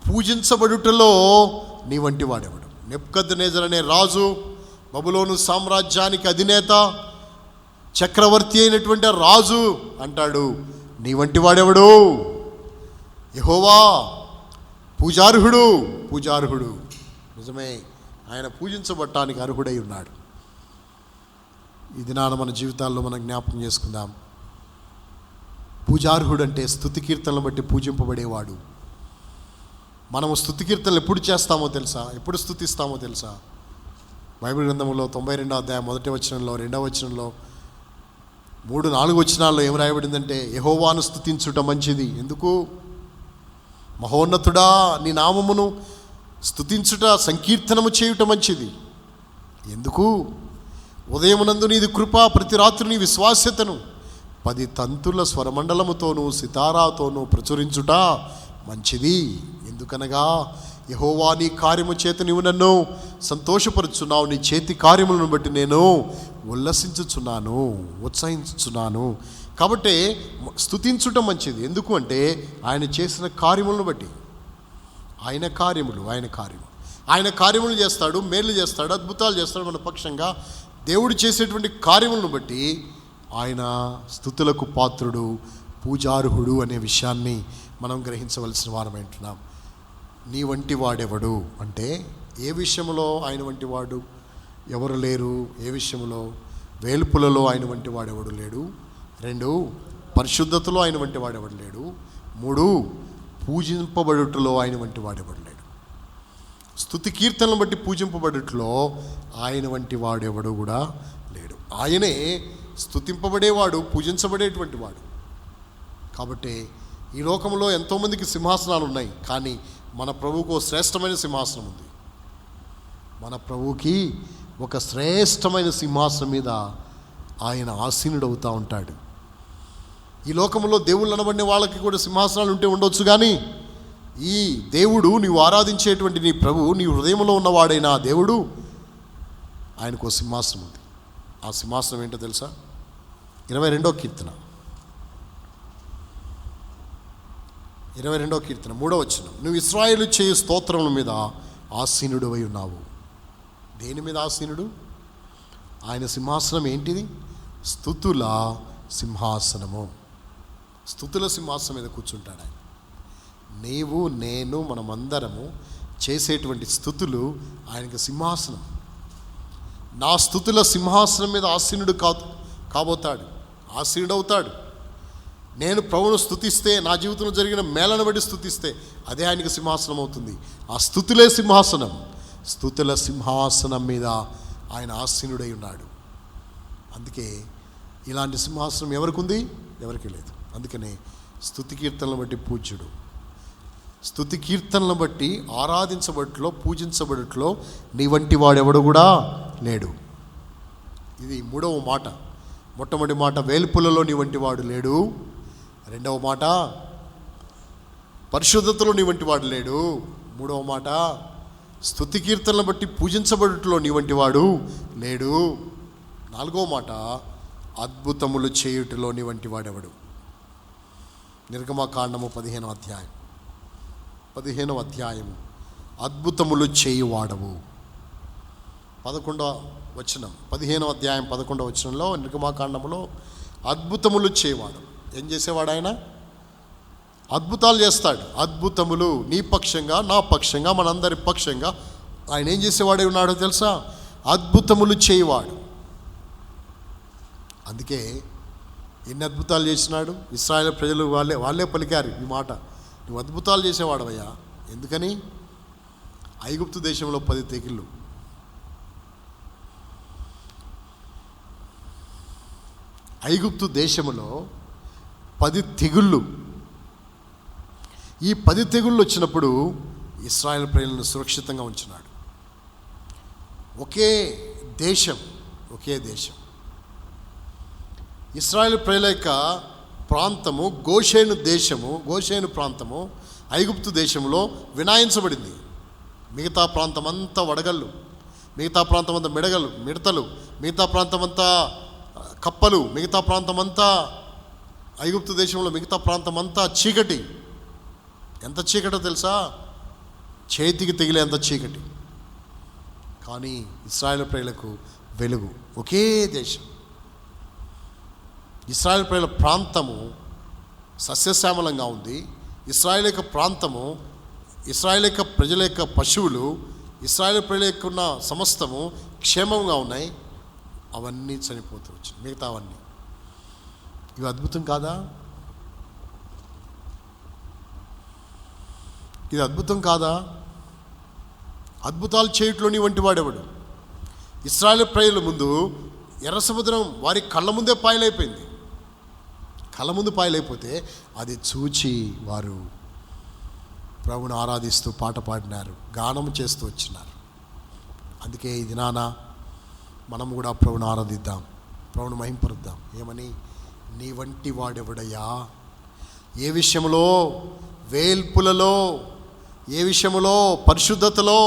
పూజించబడుటలో నీ వంటి వాడెవడు. నెబుకద్నెజరు అనే రాజు, బబులోను సామ్రాజ్యానికి అధినేత, చక్రవర్తి అయినటువంటి రాజు అంటాడు, నీ వంటి వాడెవడు? యెహోవా పూజార్హుడు. నిజమే, ఆయన పూజించబడటానికి అర్హుడై ఉన్నాడు. ఈ దినాన మన జీవితాల్లో మనం జ్ఞాపకం చేసుకుందాం. పూజార్హుడు అంటే స్తుతి కీర్తనలు బట్టి పూజింపబడేవాడు. మనము స్తుతి కీర్తనలు ఎప్పుడు చేస్తామో తెలుసా? ఎప్పుడు స్తుతిస్తామో తెలుసా? బైబిల్ గ్రంథంలో 92వ అధ్యాయం 1వ వచనంలో, 2వ వచనంలో, 3, 4 వచనాల్లో ఏం రాయబడిందంటే, యెహోవాను స్తుతించుట మంచిది. ఎందుకు? మహోన్నతుడా, నీ నామమును స్తుతించుట, సంకీర్తనము చేయుట మంచిది. ఎందుకు? ఉదయమునందు నీది కృప, ప్రతి రాత్రి నీ విశ్వాస్యతను 10 తంతుల స్వరమండలముతోనూ సితారాతోనూ ప్రచురించుట మంచిది. ఎందుకనగా యెహోవా నీ కార్యము చేత నీవు నన్ను సంతోషపరుచున్నావు, నీ చేతి కార్యములను బట్టి నేను ఉత్సహించుచున్నాను. కాబట్టి స్తుతించుట మంచిది. ఎందుకు అంటే ఆయన చేసిన కార్యములను బట్టి. ఆయన కార్యములు చేస్తాడు, మేలు చేస్తాడు, అద్భుతాలు చేస్తాడు. మన పక్షంగా దేవుడు చేసేటువంటి కార్యములను బట్టి ఆయన స్తుతులకు పాత్రుడు, పూజార్హుడు అనే విషయాన్ని మనం గ్రహించవలసిన వారమైంటున్నాం. నీ వంటి వాడెవడు అంటే, ఏ విషయంలో ఆయన వంటి వాడు ఎవరు లేరు? ఏ విషయంలో? వేల్పులలో ఆయన వంటి వాడెవడు లేడు. 2, పరిశుద్ధతలో ఆయన వంటి వాడెవడు లేడు. 3, పూజింపబడుటలో ఆయన వంటి వాడెవడు లేడు. స్తుతి కీర్తనలను బట్టి పూజింపబడుటలో ఆయన వంటి వాడెవడు కూడా లేడు. ఆయనే స్తుతింపబడేవాడు, పూజించబడేటువంటి వాడు. కాబట్టి ఈ లోకంలో ఎంతోమందికి సింహాసనాలు ఉన్నాయి, కానీ మన ప్రభువుకు ఒక శ్రేష్టమైన సింహాసనం ఉంది. మన ప్రభువుకి ఒక శ్రేష్టమైన సింహాసనం మీద ఆయన ఆసీనుడవుతూ ఉంటాడు. ఈ లోకంలో దేవుళ్ళు అనబడిన వాళ్ళకి కూడా సింహాసనాలు ఉంటే ఉండొచ్చు, కానీ ఈ దేవుడు, నీవు ఆరాధించేటువంటి నీ ప్రభువు, నీ హృదయంలో ఉన్నవాడైన ఆ దేవుడు, ఆయనకు ఒక సింహాసనం ఉంది. ఆ సింహాసనం ఏంటో తెలుసా? 22వ కీర్తన 3వ వచనం. నువ్వు ఇశ్రాయేలు చేయు స్తోత్రముల మీద ఆసీనుడవై ఉన్నావు. దేని మీద ఆసీనుడు? ఆయన సింహాసనం ఏంటిది? స్తుతుల సింహాసనము. స్తుతుల సింహాసనం మీద కూర్చుంటాడు ఆయన. నీవు నేను మనమందరము చేసేటువంటి స్తుతులు ఆయనకి సింహాసనం. నా స్తుతుల సింహాసనం మీద ఆసీనుడు కాబోతాడు, ఆసీనుడవుతాడు. నేను ప్రభువును స్తుతిస్తే, నా జీవితంలో జరిగిన మేలను బట్టి స్తుతిస్తే అదే ఆయనకి సింహాసనం అవుతుంది. ఆ స్తుతులే సింహాసనం. స్తుతుల సింహాసనం మీద ఆయన ఆసీనుడై ఉన్నాడు. అందుకే ఇలాంటి సింహాసనం ఎవరికి ఉంది? ఎవరికి లేదు. అందుకనే స్తుతి కీర్తనలను బట్టి పూజ్యుడు. స్తుతి కీర్తనలను బట్టి ఆరాధించబడిలో, పూజించబడిలో నీ వంటి వాడెవడు కూడా లేడు. ఇది మూడవ మాట. మొట్టమొదటి మాట వేల్పులలో నీ వంటి వాడు లేడు. రెండవ మాట పరిశుద్ధతలో నీ వంటి వాడు లేడు. మూడవ మాట స్తుతి కీర్తనలను బట్టి పూజించబడుటలో నీ వంటి వాడు లేడు. నాలుగవ మాట అద్భుతములు చేయుటలో నీ వంటి వాడెవడు? నిర్గమకాండము 15వ అధ్యాయము అద్భుతములు చేయువాడవు. 11వ వచనం, 15వ అధ్యాయం 11వ వచనంలో నిర్గమకాండములో అద్భుతములు చేయవాడు. ఏం చేసేవాడు ఆయన? అద్భుతాలు చేస్తాడు. అద్భుతములు నీ పక్షంగా, నా పక్షంగా, మనందరి పక్షంగా ఆయన ఏం చేసేవాడే ఉన్నాడో తెలుసా? అద్భుతములు చేయవాడు. అందుకే ఎన్ని అద్భుతాలు చేసినాడు. ఇశ్రాయేలు ప్రజలు వాళ్ళే పలికారు ఈ మాట, నువ్వు అద్భుతాలు చేసేవాడవయ్యా. ఎందుకని? ఐగుప్తు దేశంలో 10 తెగుళ్ళు, ఐగుప్తు దేశంలో 10 తెగుళ్ళు. ఈ 10 తెగుళ్ళు వచ్చినప్పుడు ఇశ్రాయేలు ప్రజలను సురక్షితంగా ఉంచినాడు. ఒకే దేశం ఇశ్రాయేలు ప్రజల యొక్క ప్రాంతము గోషేను ప్రాంతము ఐగుప్తు దేశంలో వినాయించబడింది. మిగతా ప్రాంతం అంతా వడగళ్ళు, మిగతా ప్రాంతం అంతా మిడతలు, మిగతా ప్రాంతం అంతా కప్పలు, మిగతా ప్రాంతం అంతా ఐగుప్తు దేశంలో మిగతా ప్రాంతం అంతా చీకటి. ఎంత చీకటో తెలుసా? చేతికి తెగిలే అంత చీకటి. కానీ ఇశ్రాయేలు ప్రజలకు వెలుగు. ఒకే దేశం. ఇశ్రాయేలు ప్రజల ప్రాంతము సస్యశ్యామలంగా ఉంది. ఇశ్రాయేలు యొక్క ప్రాంతము, ఇశ్రాయేలు యొక్క ప్రజల యొక్క పశువులు, ఇశ్రాయేలు ప్రజల యొక్క ఉన్న సమస్తము క్షేమంగా ఉన్నాయి. అవన్నీ చనిపోతూ వచ్చాయి, మిగతా అవన్నీ. ఇవి అద్భుతం కాదా? ఇది అద్భుతం కాదా? అద్భుతాలు చేయట్లోని వంటి వాడెవడు? ఇశ్రాయేలు ప్రజల ముందు ఎర్ర సముద్రం వారి కళ్ళ ముందే పాయలైపోయింది. కళ్ళ ముందు పాయలైపోతే అది చూచి వారు ప్రభువును ఆరాధిస్తూ పాట పాడినారు, గానం చేస్తూ వచ్చినారు. అందుకే ఈ దినాన మనం కూడా ప్రభువును ఆరాధిద్దాం, ప్రభువును మహింపరుద్దాం. ఏమని? నీ వంటి వాడెవడయ్యా? ఏ విషయంలో? వేల్పులలో, ఏ విషయంలో? పరిశుద్ధతలో,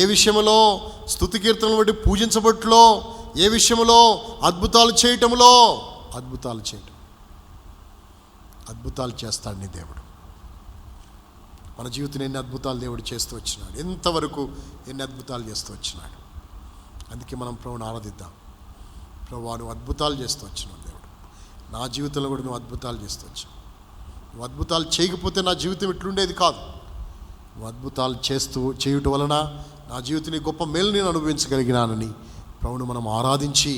ఏ విషయంలో? స్తుతి కీర్తనలు బట్టి పూజించబట్లో, ఏ విషయంలో? అద్భుతాలు చేయటంలో. అద్భుతాలు చేస్తాడు నీ దేవుడు. మన జీవితంలో ఎన్ని అద్భుతాలు దేవుడు చేస్తూ వచ్చినాడు, ఎంతవరకు ఎన్ని అద్భుతాలు చేస్తూ వచ్చినాడు. అందుకే మనం ప్రభువును ఆరాధిద్దాం. ప్రభువా, నువ్వు అద్భుతాలు చేస్తూ వచ్చినావు దేవుడు. నా జీవితంలో కూడా నువ్వు అద్భుతాలు చేస్తూ వచ్చావు. నువ్వు అద్భుతాలు చేయకపోతే నా జీవితం ఇట్లుండేది కాదు. నువ్వు అద్భుతాలు చేయటం వలన నా జీవితాన్ని గొప్ప మేలు నేను అనుభవించగలిగినానని ప్రభువును మనం ఆరాధించి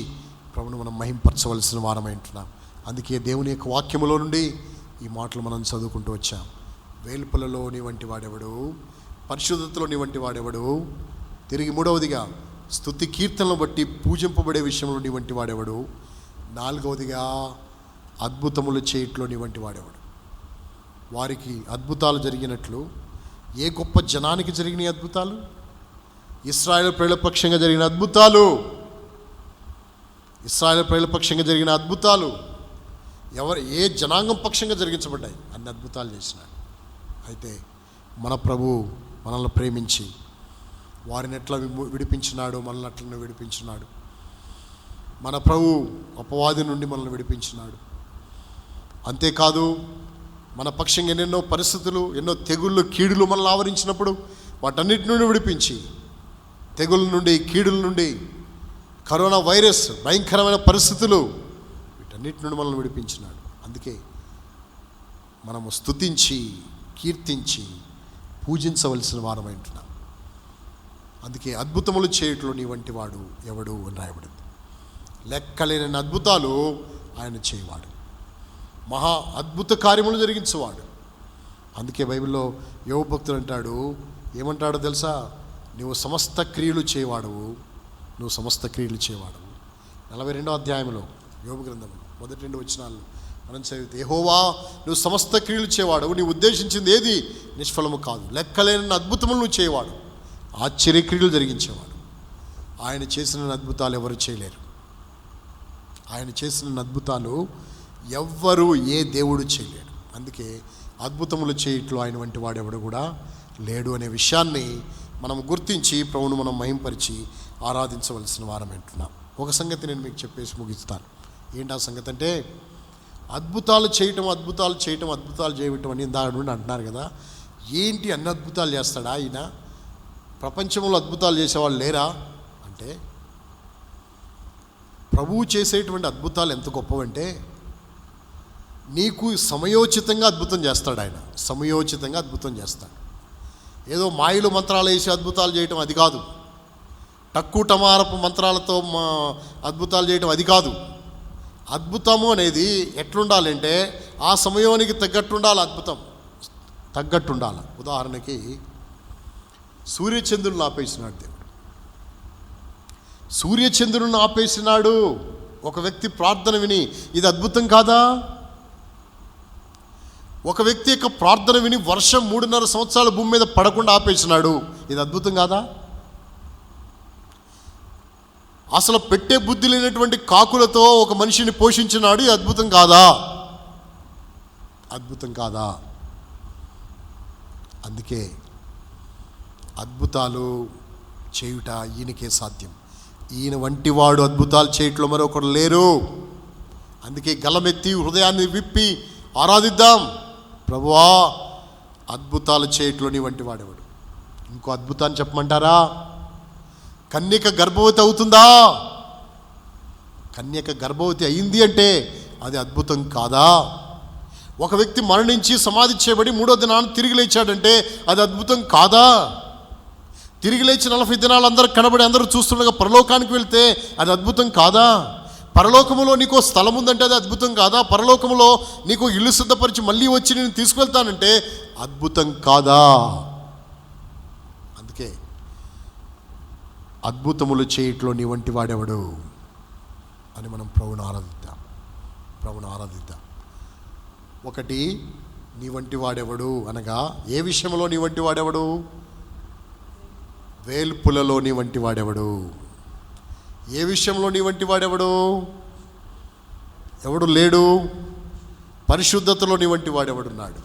ప్రభువును మనం మహింపరచవలసిన వారమై ఉంటున్నాం. అందుకే దేవుని యొక్క వాక్యములో నుండి ఈ మాటలు మనం చదువుకుంటూ వచ్చాం. వేల్పులలో నీ వంటి వాడెవడు? పరిశుద్ధతలో నీ వంటి వాడెవడు? తిరిగి మూడవదిగా స్తుతి కీర్తనలను బట్టి పూజింపబడే విషయంలో నీ వంటి వాడెవడు? నాలుగవదిగా అద్భుతములు చేయట్లో నీ వంటి వాడెవడు? వారికి అద్భుతాలు జరిగినట్లు ఏ గొప్ప జనానికి జరిగిన అద్భుతాలు? ఇశ్రాయేలు ప్రజల పక్షంగా జరిగిన అద్భుతాలు, ఇశ్రాయేలు ప్రజల పక్షంగా జరిగిన అద్భుతాలు ఏ జనాంగం పక్షంగా జరిగించబడ్డాయి? అన్ని అద్భుతాలు చేసినాడు. అయితే మన ప్రభు మనల్ని ప్రేమించి వారిని ఎట్లా విడిపించినాడు, మనల్ని అట్లనే విడిపించినాడు. మన ప్రభు అపవాది నుండి మనల్ని విడిపించినాడు. అంతేకాదు, మన పక్షంగా ఎన్నెన్నో పరిస్థితులు, ఎన్నో తెగుళ్ళు, కీడులు మనల్ని ఆవరించినప్పుడు వాటన్నిటి నుండి విడిపించి తెగుల నుండి, కీడుల నుండి, కరోనా వైరస్, భయంకరమైన పరిస్థితులు, వీటన్నిటి నుండి మనల్ని విడిపించినాడు. అందుకే మనము స్తుతించి, కీర్తించి, పూజించవలసిన వారమై ఉంటున్నాం. అందుకే అద్భుతములు చేయట్లో నీ వంటి వాడు ఎవడు అని రాయబడింది. లెక్కలేని అద్భుతాలు ఆయన చేయవాడు, మహా అద్భుత కార్యములు జరిగించేవాడు. అందుకే బైబిల్లో యోబు భక్తుడు అంటాడు, ఏమంటాడో తెలుసా? నువ్వు సమస్త క్రియలు చేయవాడవు, నువ్వు సమస్త క్రియలు చేయవాడవు. 42వ అధ్యాయంలో యోబు గ్రంథం 1-2 వచనాలు మనం చదివితే, యెహోవా నువ్వు సమస్త క్రియలు చేయవాడవు, నీవు ఉద్దేశించింది ఏది నిష్ఫలము కాదు. లెక్కలేని అద్భుతములు నువ్వు చేయవాడు, ఆశ్చర్యక్రియలు జరిగించేవాడు. ఆయన చేసిన అద్భుతాలు ఎవరు చేయలేరు. ఆయన చేసిన అద్భుతాలు ఎవ్వరూ, ఏ దేవుడు చేయలేడు. అందుకే అద్భుతములు చేయట్లో ఆయన వంటి వాడెవడు కూడా లేడు అనే విషయాన్ని మనం గుర్తించి ప్రభువును మనం మహింపరిచి ఆరాధించవలసిన వారం అంటున్నాం. ఒక సంగతి నేను మీకు చెప్పేసి ముగిస్తాను. ఏంటి ఆ సంగతి అంటే, అద్భుతాలు చేయటం అని ఇందాక నుండి అంటున్నారు కదా. ఏంటి అన్ని అద్భుతాలు చేస్తాడా ఈయన? ప్రపంచంలో అద్భుతాలు చేసేవాళ్ళు లేరా అంటే, ప్రభువు చేసేటువంటి అద్భుతాలు ఎంత గొప్పవంటే, నీకు సమయోచితంగా అద్భుతం చేస్తాడు ఆయన. సమయోచితంగా అద్భుతం చేస్తాడు. ఏదో మాయలు మంత్రాలు వేసి అద్భుతాలు చేయటం అది కాదు. టక్కు టమారపు మంత్రాలతో అద్భుతాలు చేయటం అది కాదు. అద్భుతము అనేది ఎట్లుండాలంటే ఆ సమయానికి తగ్గట్టుండాలి. అద్భుతం తగ్గట్టుండాలి. ఉదాహరణకి సూర్యచంద్రులను ఆపేసినాడు దేవుడు. సూర్యచంద్రులను ఆపేసినాడు. ఒక వ్యక్తి ప్రార్థన విని, ఇది అద్భుతం కాదా? ఒక వ్యక్తి యొక్క ప్రార్థన విని వర్షం 3.5 సంవత్సరాలు భూమి మీద పడకుండా ఆపేసినాడు. ఇది అద్భుతం కాదా? అసలు పెట్టే బుద్ధి లేనటువంటి కాకులతో ఒక మనిషిని పోషించినాడు. ఇది అద్భుతం కాదా? అద్భుతం కాదా? అందుకే అద్భుతాలు చేయుట ఈయనకే సాధ్యం. ఈయన వంటి వాడు అద్భుతాలు చేయట్లో మరొకరు లేరు. అందుకే గలమెత్తి హృదయాన్ని విప్పి ఆరాధిద్దాం. ప్రభువా, అద్భుతాలు చేయట్లో నీ వంటి వాడేవాడు. ఇంకో అద్భుతాన్ని చెప్పమంటారా? కన్యక గర్భవతి అవుతుందా? కన్యక గర్భవతి అయింది అంటే అది అద్భుతం కాదా? ఒక వ్యక్తి మరణించి సమాధి చేయబడి 3వ దినాన్ని తిరిగి లేచాడంటే అది అద్భుతం కాదా? తిరిగి లేచి 40 దినాలు అందరూ కనబడి అందరూ చూస్తుండగా పరలోకానికి వెళ్తే అది అద్భుతం కాదా? పరలోకములో నీకో స్థలం ఉందంటే అది అద్భుతం కాదా? పరలోకములో నీకు ఇల్లు సిద్ధపరిచి మళ్ళీ వచ్చి నేను తీసుకువెళ్తానంటే అద్భుతం కాదా? అందుకే అద్భుతములు చేయట్లో నీ వంటి వాడెవడు అని మనం ప్రభువును ఆరాధిద్దాం. ఒకటి, నీ వంటి వాడెవడు అనగా ఏ విషయంలో నీ వంటి వాడెవడు? వేల్పులలో నీ వంటి వాడెవడు? ఏ విషయంలో నీ వంటి వాడెవడు? ఎవడు లేడు. పరిశుద్ధతలో నీ వంటి వాడెవడున్నాడు.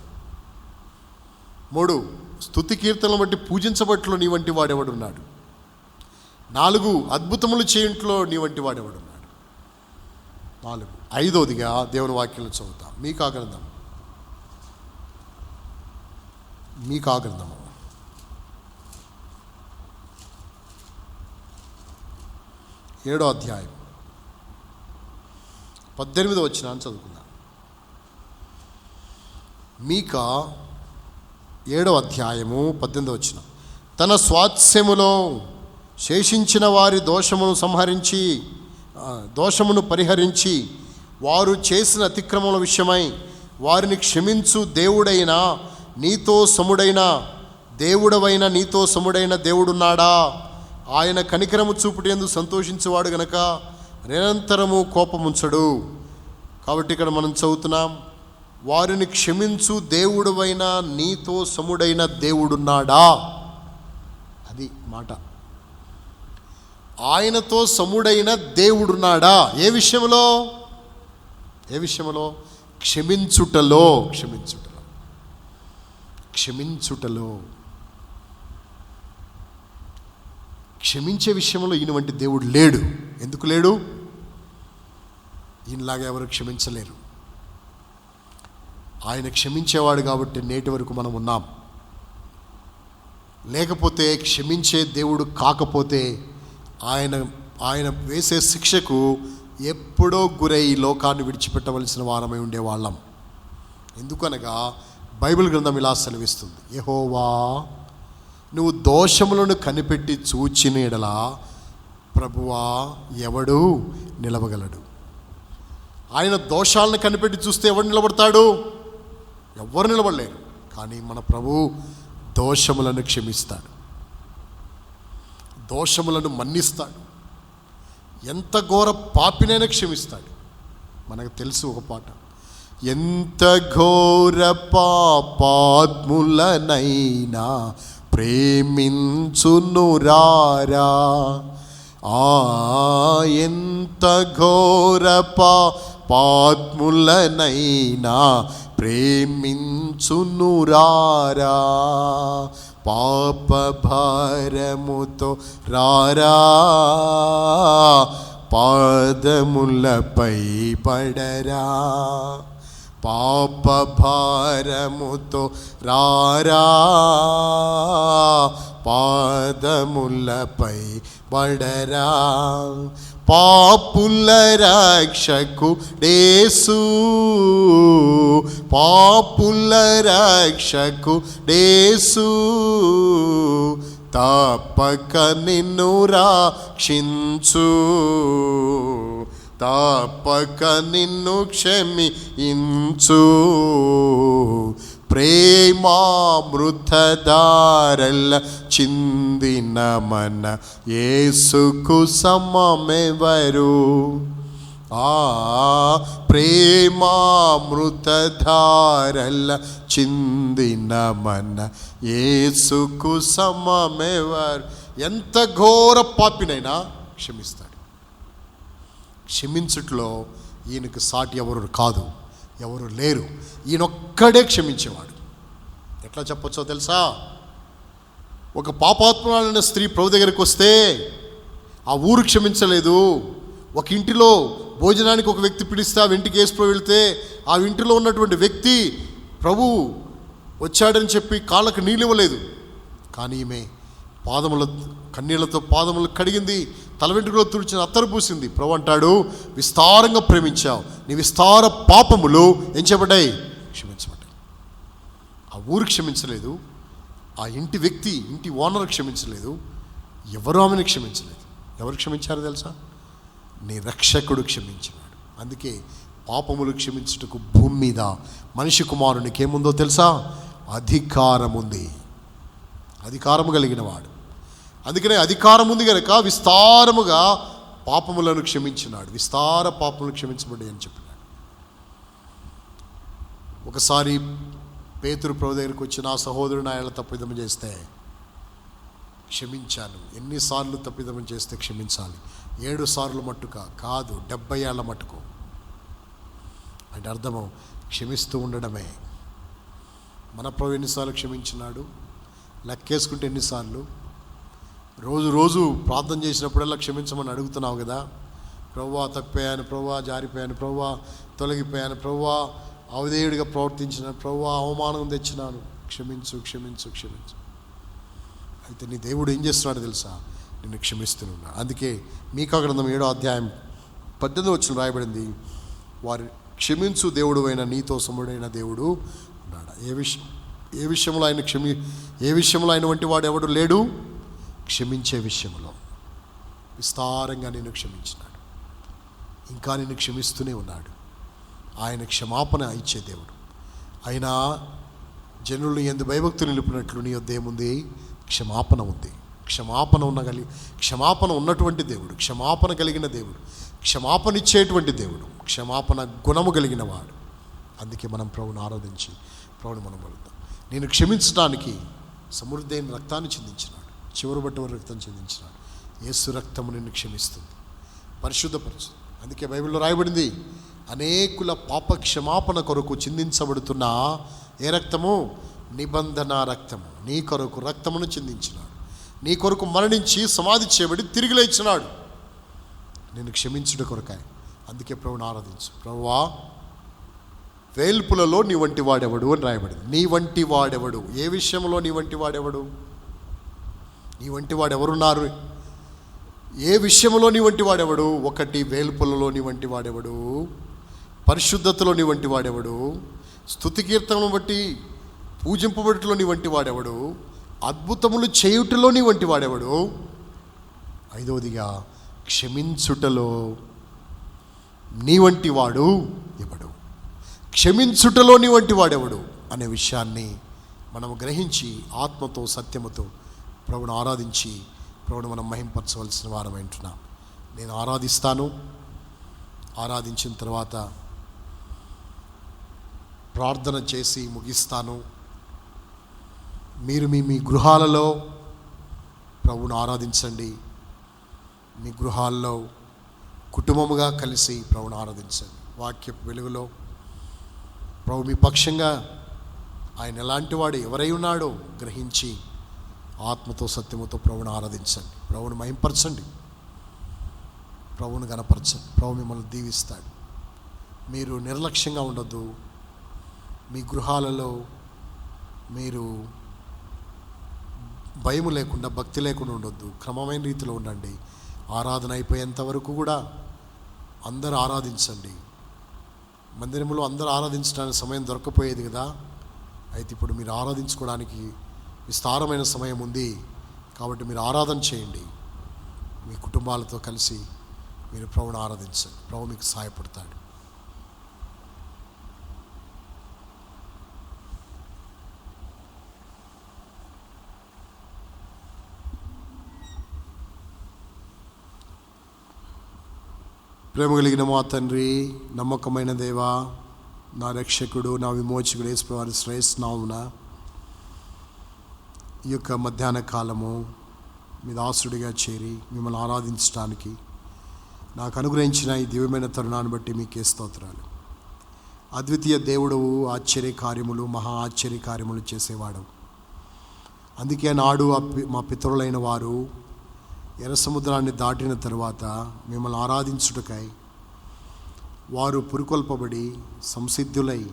3, స్తుతి కీర్తనలు బట్టి పూజించబట్లో నీ వంటి వాడెవడున్నాడు. 4, అద్భుతములు చేయింట్లో నీ వంటి వాడెవడున్నాడు. 4. 5వదిగా దేవుని వాక్యాలను చదువుతాం. మీకా గ్రంథం 7వ అధ్యాయం 18వ వచనాన్ని చదువుకుందాం. మీకా 7వ అధ్యాయము 18వ వచనం. తన స్వాస్యములో శేషించిన వారి దోషమును పరిహరించి వారు చేసిన అతిక్రమముల విషయమై వారిని క్షమించు దేవుడవైన నీతో సముడైన దేవుడున్నాడా? ఆయన కనికరము చూపుటేందుకు సంతోషించేవాడు గనక నిరంతరము కోపముంచడు. కాబట్టి ఇక్కడ మనం చదువుతున్నాం, వారిని క్షమించు దేవుడవైన నీతో సముడైన దేవుడున్నాడా? అది మాట. ఆయనతో సముడైన దేవుడున్నాడా? ఏ విషయంలో? క్షమించుటలో. క్షమించే విషయంలో ఈయన వంటి దేవుడు లేడు. ఎందుకు లేడు? ఈయనలాగా ఎవరు క్షమించలేరు. ఆయన క్షమించేవాడు కాబట్టి నేటి వరకు మనం ఉన్నాం. లేకపోతే క్షమించే దేవుడు కాకపోతే ఆయన వేసే శిక్షకు ఎప్పుడో గురై ఈ లోకాన్ని విడిచిపెట్టవలసిన వారమై ఉండేవాళ్ళం. ఎందుకనగా బైబిల్ గ్రంథం ఇలా సెలవిస్తుంది, యెహోవా నువ్వు దోషములను కనిపెట్టి చూచిన ఎడలా ప్రభువా ఎవడు నిలవగలడు. ఆయన దోషాలను కనిపెట్టి చూస్తే ఎవడు నిలబడతాడు? ఎవ్వరు నిలబడలేరు. కానీ మన ప్రభు దోషములను క్షమిస్తాడు, దోషములను మన్నిస్తాడు, ఎంత ఘోర పాపినైనా క్షమిస్తాడు. మనకు తెలుసు ఒక పాట, ఎంత ఘోర పాపాత్ములనైనా ప్రేమించునురారా. ఎంత ఘోర పాపాత్ములనైనా ప్రేమించునురారా. పాప భారముతో రారా, పాదములపై పడరా. పాప భారముతో రారా, పాదములపై పడరా. పాపుల రక్షకుడేసు, పాపుల రక్షకుడేసు తప్పక నిన్ను రక్షించు, తప్పక నిన్ను క్షమించు. ప్రేమామృతధారల చిందిన మన యేసుకు సమమెవరు. ప్రేమామృతధారల చిందిన మన యేసుకు సమమెవరు. ఎంత ఘోర పాపినైనా క్షమిస్తాడు. క్షమించుట్లో ఈయనకు సాటి ఎవరు కాదు, ఎవరు లేరు. ఈయనొక్కడే క్షమించేవాడు. ఎట్లా చెప్పొచ్చో తెలుసా? ఒక పాపాత్మురాలైన స్త్రీ ప్రభు దగ్గరికి వస్తే ఆ ఊరు క్షమించలేదు. ఒక ఇంటిలో భోజనానికి ఒక వ్యక్తి పిలిస్తే ఆ ఇంటికి యేసు వెళితే ఆ ఇంటిలో ఉన్నటువంటి వ్యక్తి ప్రభు వచ్చాడని చెప్పి కాళ్ళకు నీళ్ళు ఇవ్వలేదు. కానీ ఈమె పాదముల కన్నీళ్లతో పాదములు కడిగింది, తల వెంట్రుకలో తుడిచిన అత్తరు పూసింది. ప్రభు అంటాడు, విస్తారంగా ప్రేమించావు, నీ విస్తార పాపములు ఏం చేయబడ్డాయి? క్షమించబడ్డాయి. ఆ ఊరు క్షమించలేదు, ఆ ఇంటి వ్యక్తి, ఇంటి ఓనర్ క్షమించలేదు, ఎవరు ఆమెను క్షమించలేదు. ఎవరు క్షమించారో తెలుసా? నీ రక్షకుడు క్షమించినాడు. అందుకే పాపములు క్షమించుటకు భూమి మీద మనిషి కుమారునికి ఏముందో తెలుసా? అధికారం ఉంది, అధికారము కలిగిన వాడు. అందుకనే అధికారం ఉంది కనుక విస్తారముగా పాపములను క్షమించినాడు. విస్తార పాపములు క్షమించబడ్డాయి అని చెప్పినాడు. ఒకసారి పేతురు ప్రభు దగ్గరికి వచ్చి, నా సహోదరుడు నా ఏళ్ళ తప్పిదము చేస్తే క్షమించాను. ఎన్నిసార్లు తప్పిదము చేస్తే క్షమించాలి? 7 సార్లు మట్టుక కాదు, 70 ఏళ్ల మట్టుకు. అంటే అర్థము క్షమిస్తూ ఉండడమే. మన ప్రభు ఎన్నిసార్లు క్షమించినాడు లెక్కేసుకుంటే ఎన్నిసార్లు? రోజు ప్రార్థన చేసినప్పుడల్లా క్షమించమని అడుగుతున్నావు కదా. ప్రభువా తప్పాను, ప్రభువా జారిపోయాను, ప్రభువా తొలగిపోయాను, ప్రభువా అవధేయుడిగా ప్రవర్తించిన, ప్రభువా అవమానం తెచ్చినాను, క్షమించు క్షమించు క్షమించు. అయితే నీ దేవుడు ఏం చేస్తున్నాడు తెలుసా? నిన్ను క్షమిస్తున్నాడు. అందుకే మీకా గ్రంథం 7వ అధ్యాయం 18వ వచనం రాయబడింది, వారి క్షమించు దేవుడు అయిన నీతో సముడైన దేవుడు ఉన్నాడు. ఏ విషయంలో ఆయన వంటి వాడు ఎవడు లేడు? క్షమించే విషయంలో విస్తారంగా నిన్ను క్షమించినాడు, ఇంకా నిన్ను క్షమిస్తూనే ఉన్నాడు. ఆయన క్షమాపణ ఇచ్చే దేవుడు. ఆయన జనులను ఎందు భయభక్తులు నిలిపినట్లు నీ వద్ద ఏముంది? క్షమాపణ ఉంది. క్షమాపణ ఉన్నటువంటి దేవుడు, క్షమాపణ కలిగిన దేవుడు, క్షమాపణ ఇచ్చేటువంటి దేవుడు, క్షమాపణ గుణము కలిగిన వాడు. అందుకే మనం ప్రభుని ఆరాధించి ప్రభుని మనం అడుగుతాం. నేను క్షమించడానికి సమృద్ధైన రక్తాన్ని చిందించినాడు, చివరి బట్టి రక్తం చిందించినాడు. యేసు రక్తము నిన్ను క్షమిస్తుంది, పరిశుద్ధపరుస్తుంది. అందుకే బైబిల్లో రాయబడింది, అనేకుల పాప క్షమాపణ కొరకు చిందించబడుతున్న ఏ రక్తము? నిబంధన రక్తము. నీ కొరకు రక్తమును చిందించినాడు, నీ కొరకు మరణించి సమాధి చేయబడి తిరిగి లేచినాడు నిన్ను క్షమించుట కొరకాయ. అందుకే ప్రభుని ఆరాధించు. ప్రభువా వేల్పులలో నీ వంటి వాడెవడు అని రాయబడింది. నీ వంటి వాడెవడు? ఏ విషయంలో నీ వంటి వాడెవడు? నీ వంటి వాడు ఎవరున్నారు? ఏ విషయంలో నీ వంటి వాడెవడు? ఒకటి, వేల్పులలో నీ వంటి వాడెవడు? పరిశుద్ధతలో నీ వంటి వాడెవడు? స్తుతి కీర్తనను బట్టి పూజింపబడుటలో నీ వంటి వాడెవడు? అద్భుతములు చేయుటలో నీ వంటి వాడెవడు? ఐదవదిగా, క్షమించుటలో నీ వంటి వాడు ఎవడు? క్షమించుటలో నీ వంటి వాడెవడు అనే విషయాన్ని మనం గ్రహించి ఆత్మతో సత్యముతో ప్రభువును ఆరాధించి ప్రభువును మనం మహింపరచవలసిన వారం అంటున్నాం. నేను ఆరాధిస్తాను. ఆరాధించిన తర్వాత ప్రార్థన చేసి ముగిస్తాను. మీరు మీ గృహాలలో ప్రభువును ఆరాధించండి. మీ గృహాల్లో కుటుంబముగా కలిసి ప్రభువును ఆరాధించండి. వాక్యపు వెలుగులో ప్రభు మీ పక్షంగా ఆయన ఎలాంటి వాడు, ఎవరై ఉన్నాడో గ్రహించి ఆత్మతో సత్యముతో ప్రభువును ఆరాధించండి. ప్రభువును మహింపరచండి. ప్రభువును గణపరచండి. ప్రభు మిమ్మల్ని దీవిస్తాడు. మీరు నిర్లక్ష్యంగా ఉండొద్దు. మీ గృహాలలో మీరు భయం లేకుండా, భక్తి లేకుండా ఉండొద్దు. క్రమమైన రీతిలో ఉండండి. ఆరాధన అయిపోయేంత వరకు కూడా అందరూ ఆరాధించండి. మందిరంలో అందరూ ఆరాధించడానికి సమయం దొరకపోయేది కదా. అయితే ఇప్పుడు మీరు ఆరాధించుకోవడానికి విస్తారమైన సమయం ఉంది. కాబట్టి మీరు ఆరాధన చేయండి. మీ కుటుంబాలతో కలిసి మీరు ప్రభువును ఆరాధించండి. ప్రభు మీకు సహాయపడతాడు. ప్రేమ కలిగిన మా తండ్రి, నమ్మకమైన దేవా, నా రక్షకుడు, నా విమోచకుడు యేసు వారి శ్రేష్ఠనామమున ఈ యొక్క మధ్యాహ్న కాలము మీ దాసుడిగా చేరి మిమ్మల్ని ఆరాధించడానికి నాకు అనుగ్రహించిన ఈ దివ్యమైన తరుణాన్ని బట్టి మీకే స్తోత్రాలు. అద్వితీయ దేవుడవు, ఆశ్చర్య కార్యములు, మహా ఆశ్చర్య కార్యములు చేసేవాడు. అందుకే నాడు మా పితరులైన వారు ఎర్ర సముద్రాన్ని దాటిన తర్వాత మిమ్మల్ని ఆరాధించుటకై వారు పురికొల్పబడి సంసిద్ధులై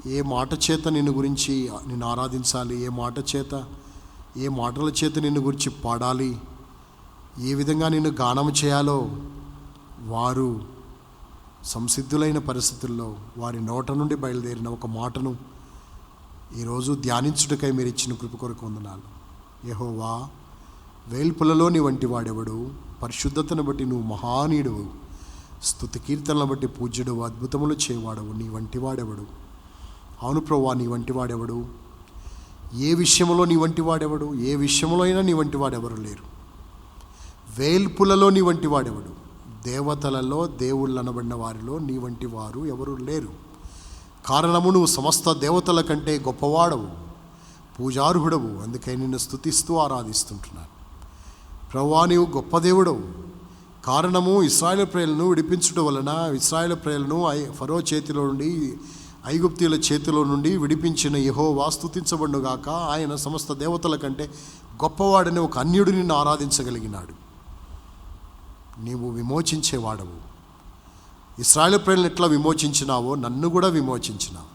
ఏ మాట చేత నిన్ను గురించి నిన్ను ఆరాధించాలి, ఏ మాటల చేత నిన్ను గురించి పాడాలి, ఏ విధంగా నిన్ను గానం చేయాలో వారు సంసిద్ధులైన పరిస్థితుల్లో వారి నోట నుండి బయలుదేరిన ఒక మాటను ఈరోజు ధ్యానించుటకై మీరు ఇచ్చిన కృప కొరకు వందనాలు. యెహోవా, వేల్పులలో నీ వంటి వాడెవడు? పరిశుద్ధతను బట్టి నువ్వు మహానీయుడవు. స్తుతి కీర్తనలను బట్టి పూజ్యుడవు. అద్భుతములు చేయవాడవు. నీ వంటి వాడెవడు? అవును ప్రభువా, నీ వంటి వాడెవడు? ఏ విషయంలో నీ వంటి వాడెవడు? ఏ విషయంలో అయినా నీ వంటి వాడెవరు లేరు. వేల్పులలో నీ వంటి వాడెవడు? దేవతలలో, దేవుళ్ళు అనబడిన వారిలో నీ వంటి వారు ఎవరు లేరు. కారణము, నువ్వు సమస్త దేవతల కంటే గొప్పవాడవు, పూజార్హుడవు. అందుకై నిన్ను స్తుతిస్తూ ఆరాధిస్తుంటున్నాను. ప్రభువా, నీవు గొప్ప దేవుడవు. కారణము, ఇశ్రాయేలు ప్రజలను విడిపించుట వలన, ఇశ్రాయేలు ప్రజలను ఫరో చేతిలో నుండి, ఐగుప్తీయుల చేతిలో నుండి విడిపించిన యెహోవా స్తుతించబడుగాక. ఆయన సమస్త దేవతల కంటే గొప్పవాడని ఒక అన్యుడు నిన్ను ఆరాధించగలిగినాడు. నీవు విమోచించేవాడవు. ఇశ్రాయేలు ప్రజలను ఎట్లా విమోచించినావో నన్ను కూడా విమోచించినావు.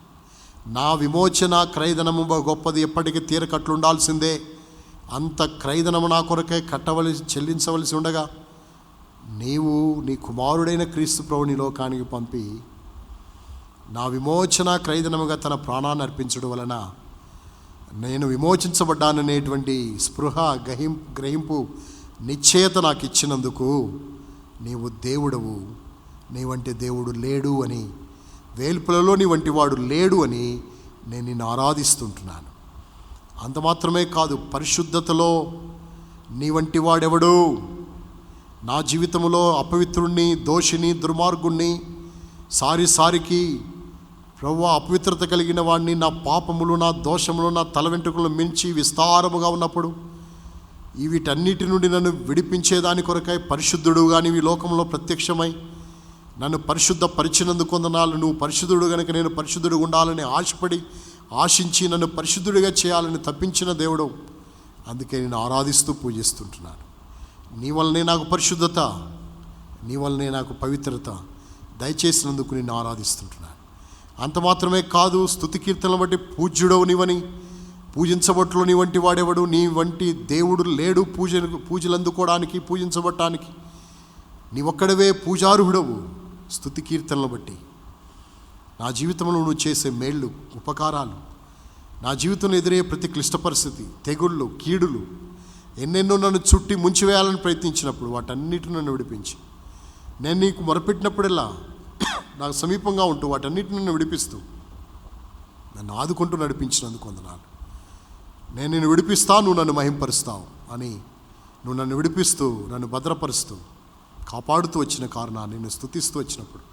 నా విమోచన క్రయధనము గొప్పది, ఎప్పటికీ తీరకట్లుండాల్సిందే. అంత క్రయధనము నా కొరకై చెల్లించవలసి ఉండగా నీవు నీ కుమారుడైన క్రీస్తు ప్రభుని లోకానికి పంపి నా విమోచన క్రయధనముగా తన ప్రాణాన్ని అర్పించడం వలన నేను విమోచించబడ్డాననేటువంటి స్పృహ, గ్రహింపు, నిశ్చయత నాకు ఇచ్చినందుకు నీవు దేవుడవు. నీ వంటి దేవుడు లేడు అని, వేల్పులలో నీ వంటి వాడు లేడు అని నేను నిన్ను ఆరాధిస్తుంటున్నాను. అంత మాత్రమే కాదు, పరిశుద్ధతలో నీ వంటి వాడెవడు? నా జీవితంలో అపవిత్రుణ్ణి, దోషిని, దుర్మార్గుణ్ణి, సారికి ప్రభువా అపవిత్రత కలిగిన వాడిని, నా పాపములు, నా దోషములు, నా తల వెంట్రుకలు మించి విస్తారముగా ఉన్నప్పుడు వీటన్నిటి నుండి నన్ను విడిపించేదాని కొరకై పరిశుద్ధుడుగా నీవు ఈ లోకంలో ప్రత్యక్షమై నన్ను పరిశుద్ధ పరిచినందుకు వందనాలు. నువ్వు పరిశుద్ధుడు కనుక నేను పరిశుద్ధుడు ఉండాలని ఆశించి నన్ను పరిశుద్ధుడిగా చేయాలని తప్పించిన దేవుడు. అందుకే నేను ఆరాధిస్తూ పూజిస్తుంటున్నాను. నీ వల్లనే నాకు పరిశుద్ధత, నీ వల్లనే నాకు పవిత్రత దయచేసినందుకు నిన్ను ఆరాధిస్తుంటున్నాను. అంత మాత్రమే కాదు, స్తుతి కీర్తనలు బట్టి పూజ్యుడవు నీవని, పూజించబట్లో నీ వంటి వాడెవడు? నీ వంటి దేవుడు లేడు పూజలు అందుకోవడానికి, పూజించబడటానికి. నీ ఒక్కడవే పూజార్హుడవు. స్తుతి కీర్తనలు బట్టి నా జీవితంలో నువ్వు చేసే మేళ్ళు, ఉపకారాలు, నా జీవితంలో ఎదురయ్యే ప్రతి క్లిష్ట పరిస్థితి, తెగుళ్ళు, కీడులు ఎన్నెన్నో నన్ను చుట్టి ముంచివేయాలని ప్రయత్నించినప్పుడు వాటన్నిటిని నన్ను విడిపించి, నేను నీకు మొరపెట్టినప్పుడల్లా నాకు సమీపంగా ఉంటూ వాటన్నిటిని నన్ను విడిపిస్తూ నన్ను ఆదుకుంటూ నడిపించినందుకు వందనాలు. నేను నిన్ను విడిపిస్తా, నువ్వు నన్ను మహింపరుస్తావు అని నువ్వు నన్ను విడిపిస్తూ, నన్ను భద్రపరుస్తూ, కాపాడుతూ వచ్చిన కారణాన్ని నిన్ను స్తుతిస్తూ వచ్చినప్పుడు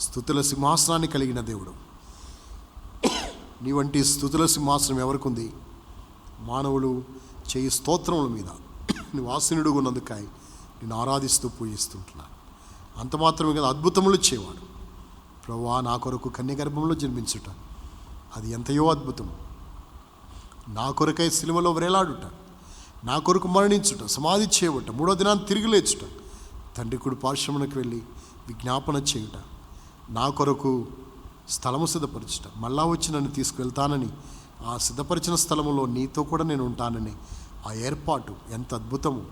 స్తుతుల సింహాసనాన్ని కలిగిన దేవుడు. నీ వంటి స్తుతుల సింహాసనం ఎవరికి ఉంది? మానవులు చేయి స్తోత్రముల మీద నువ్వు ఆసీనుడుగా ఉన్నందుకై నేను ఆరాధిస్తూ పూజిస్తుంటున్నాను. అంత మాత్రమే కదా, అద్భుతములు ఇచ్చేవాడు. ప్రభువా, నా కొరకు కన్యగర్భంలో జన్మించుట అది ఎంతయో అద్భుతం. నా కొరకై సిలువలో వేలాడుట, నా కొరకు మరణించుట, సమాధి చేయబట్ట, 3వ దినాన్ని తిరిగి లేచుట, తండ్రి కుడి పార్శ్వమునకు వెళ్ళి విజ్ఞాపన చేయుట, నా కొరకు స్థలము సిద్ధపరచుట, మళ్ళా వచ్చి నన్ను తీసుకువెళ్తానని, ఆ సిద్ధపరిచిన స్థలములో నీతో కూడా నేను ఉంటానని ఆ ఏర్పాటు ఎంత అద్భుతము.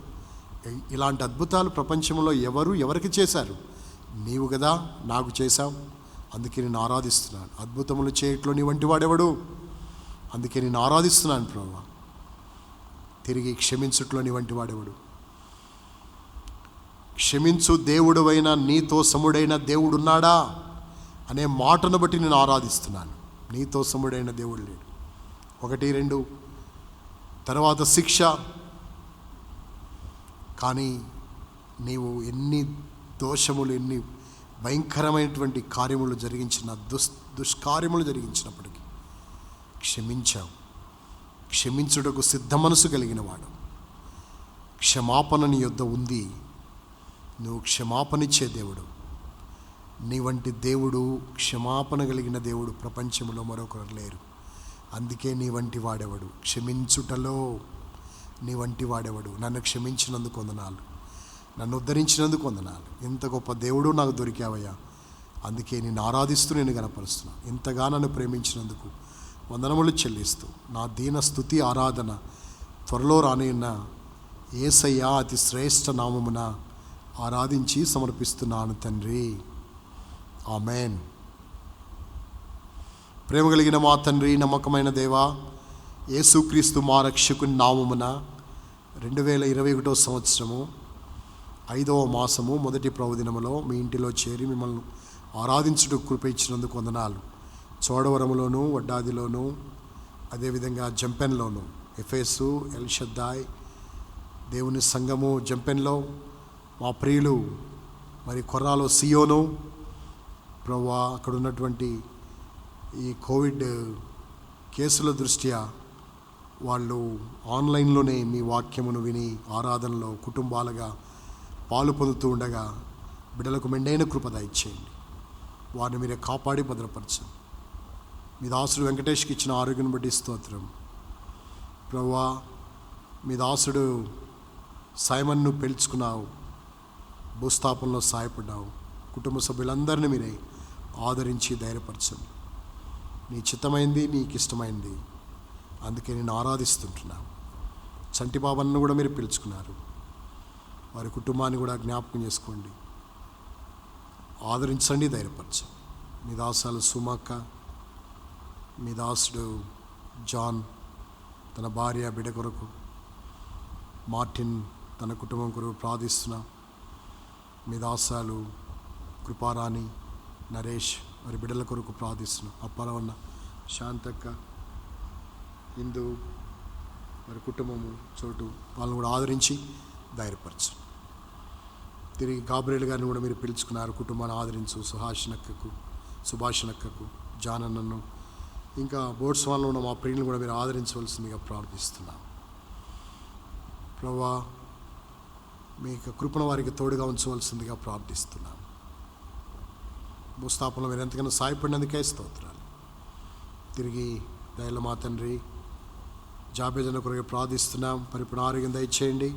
ఇలాంటి అద్భుతాలు ప్రపంచంలో ఎవరికి చేశారు? నీవు కదా నాకు చేశావు. అందుకే నేను ఆరాధిస్తున్నాను. అద్భుతములు చేయట్లో నీ వంటి వాడెవడు? అందుకే నేను ఆరాధిస్తున్నాను ప్రభువా. తిరిగి క్షమించుట్లో నీ వంటి వాడెవడు? క్షమించు దేవుడువైన నీతో సముడైన దేవుడున్నాడా అనే మాటను బట్టి నేను ఆరాధిస్తున్నాను. నీతో సముడైన దేవుడు లేడు. 1, 2 తర్వాత శిక్ష. కానీ నీవు ఎన్ని దోషములు, ఎన్ని భయంకరమైనటువంటి కార్యములు జరిగించిన, దుష్కార్యములు జరిగించినప్పటికీ క్షమించావు. క్షమించుటకు సిద్ధ మనసు కలిగిన వాడు. క్షమాపణ నీ యొద్ద ఉంది. నువ్వు క్షమాపణిచ్చే దేవుడు. నీ వంటి దేవుడు, క్షమాపణ కలిగిన దేవుడు ప్రపంచంలో మరొకరు లేరు. అందుకే నీ వంటి వాడెవడు? క్షమించుటలో నీ వంటి వాడెవడు? నన్ను క్షమించినందుకు వందనాలు, నన్ను ఉద్ధరించినందుకు వందనాలు. ఇంత గొప్ప దేవుడు నాకు దొరికావయ్యా. అందుకే నేను ఆరాధిస్తూ నేను గనపరుస్తున్నా. ఇంతగా నన్ను ప్రేమించినందుకు వందనములు చెల్లిస్తూ నా దీన స్తుతి ఆరాధన త్వరలో రానున్న యేసయ్య అతి శ్రేష్ఠ నామమున ఆరాధించి సమర్పిస్తున్నాను తండ్రి. ఆమెన్. ప్రేమ కలిగిన మా తండ్రి, నమ్మకమైన దేవా, యేసుక్రీస్తు మా రక్షకుని నామమున 2021 సంవత్సరము 5వ మాసము మొదటి ప్రభుదినములో మీ ఇంటిలో చేరి మిమ్మల్ని ఆరాధించుటకు కృప ఇచ్చినందుకు వందనాలు. చోడవరములోను, వడ్డాదిలోను, అదేవిధంగా జంపెన్లోను, ఎఫెసు, ఎల్ షద్దాయ్ దేవుని సంఘము జంపెన్లో, మా ప్రియులు మరి కొర్రాలో సియోను ప్రభువా, అక్కడ ఉన్నటువంటి ఈ కోవిడ్ కేసుల దృష్ట్యా వాళ్ళు ఆన్లైన్లోనే మీ వాక్యమును విని ఆరాధనలో కుటుంబాలుగా పాలు పొందుతూ ఉండగా బిడ్డలకు మెండైన కృప దయచేయండి. వారిని మీరే కాపాడి భద్రపరచండి. మీ దాసుడు వెంకటేష్కి ఇచ్చిన ఆరోగ్యం బట్టి స్తోత్రం ప్రభువా. మీ దాసుడు సైమన్ను పిలుచుకున్నావు, భూస్థాపనలో సహాయపడ్డావు. కుటుంబ సభ్యులందరినీ మీరే ఆదరించి ధైర్యపరచండి. నీ చిత్తమైంది, నీకు ఇష్టమైంది, అందుకే నేను ఆరాధిస్తుంటున్నాను. చంటి బాబన్ను కూడా మీరు పిలుచుకున్నారు, వారి కుటుంబాన్ని కూడా జ్ఞాపకం చేసుకోండి, ఆదరించండి, ధైర్యపరచండి. మీ దాసాలు సుమక్క, మీ దాసుడు జాన్ తన భార్య బిడ్డ కొరకు, మార్టిన్ తన కుటుంబం కొరకు ప్రార్థిస్తున్నా. మీ దాసాలు కృపారాణి, నరేష్ వారి బిడ్డల కొరకు ప్రార్థిస్తున్నా. అప్పాలవన్న, శాంతక్క, హిందూ వారి కుటుంబము చోటు వాళ్ళని కూడా ఆదరించి ధైర్యపరచు. తిరిగి గాబ్రియల్ గారిని కూడా మీరు పిలుచుకున్నారు, కుటుంబాన్ని ఆదరించు. సుభాషణక్కకు, జానన్నను, ఇంకా బోట్స్వాన్లో ఉన్న మా ప్రియులను కూడా మీరు ఆదరించవలసిందిగా ప్రార్థిస్తున్నాం. ప్రభువా, మీ కృపణ వారికి తోడుగా ఉంచవలసిందిగా ప్రార్థిస్తున్నాం. భూస్థాపనలో మీరు ఎంతగానో సాయపడినందుకే స్తోత్రాలు. తిరిగి దయలో మా తండ్రి జాబేజన కొరకు ప్రార్థిస్తున్నాం. పరిపూర్ణ ఆరోగ్యం దయచేయండి.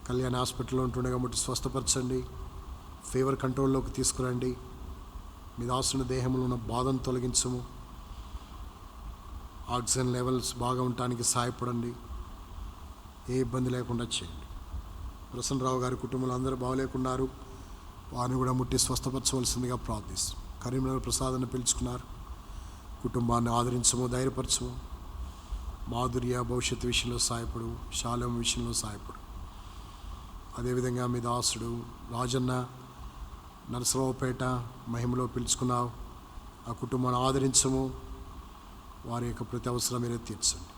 కళ్యాణ హాస్పిటల్లో ఉంటుండగా ముట్టి స్వస్థపరచండి. ఫీవర్ కంట్రోల్లోకి తీసుకురండి. మీ దాసుని దేహంలో ఉన్న బాధను తొలగించము. ఆక్సిజన్ లెవెల్స్ బాగా ఉండటానికి సహాయపడండి. ఏ ఇబ్బంది లేకుండా చేయండి. ప్రసన్నరావు గారి కుటుంబంలో అందరూ బాగలేకున్నారు, వారిని కూడా ముట్టి స్వస్థపరచవలసిందిగా ప్రార్థిస్తాం. కరీంనగర్ ప్రసాదాన్ని పిలుచుకున్నారు, కుటుంబాన్ని ఆదరించము, ధైర్యపరచము. మాధుర్య భవిష్యత్తు విషయంలో సహాయపడు, శాలం విషయంలో సహాయపడు. అదేవిధంగా మీ దాసుడు రాజన్న నరసరావుపేట మహిమలో పిలుచుకున్నావు, ఆ కుటుంబాన్ని ఆదరించము, వారి యొక్క ప్రతి అవసరం మీరే తీర్చండి.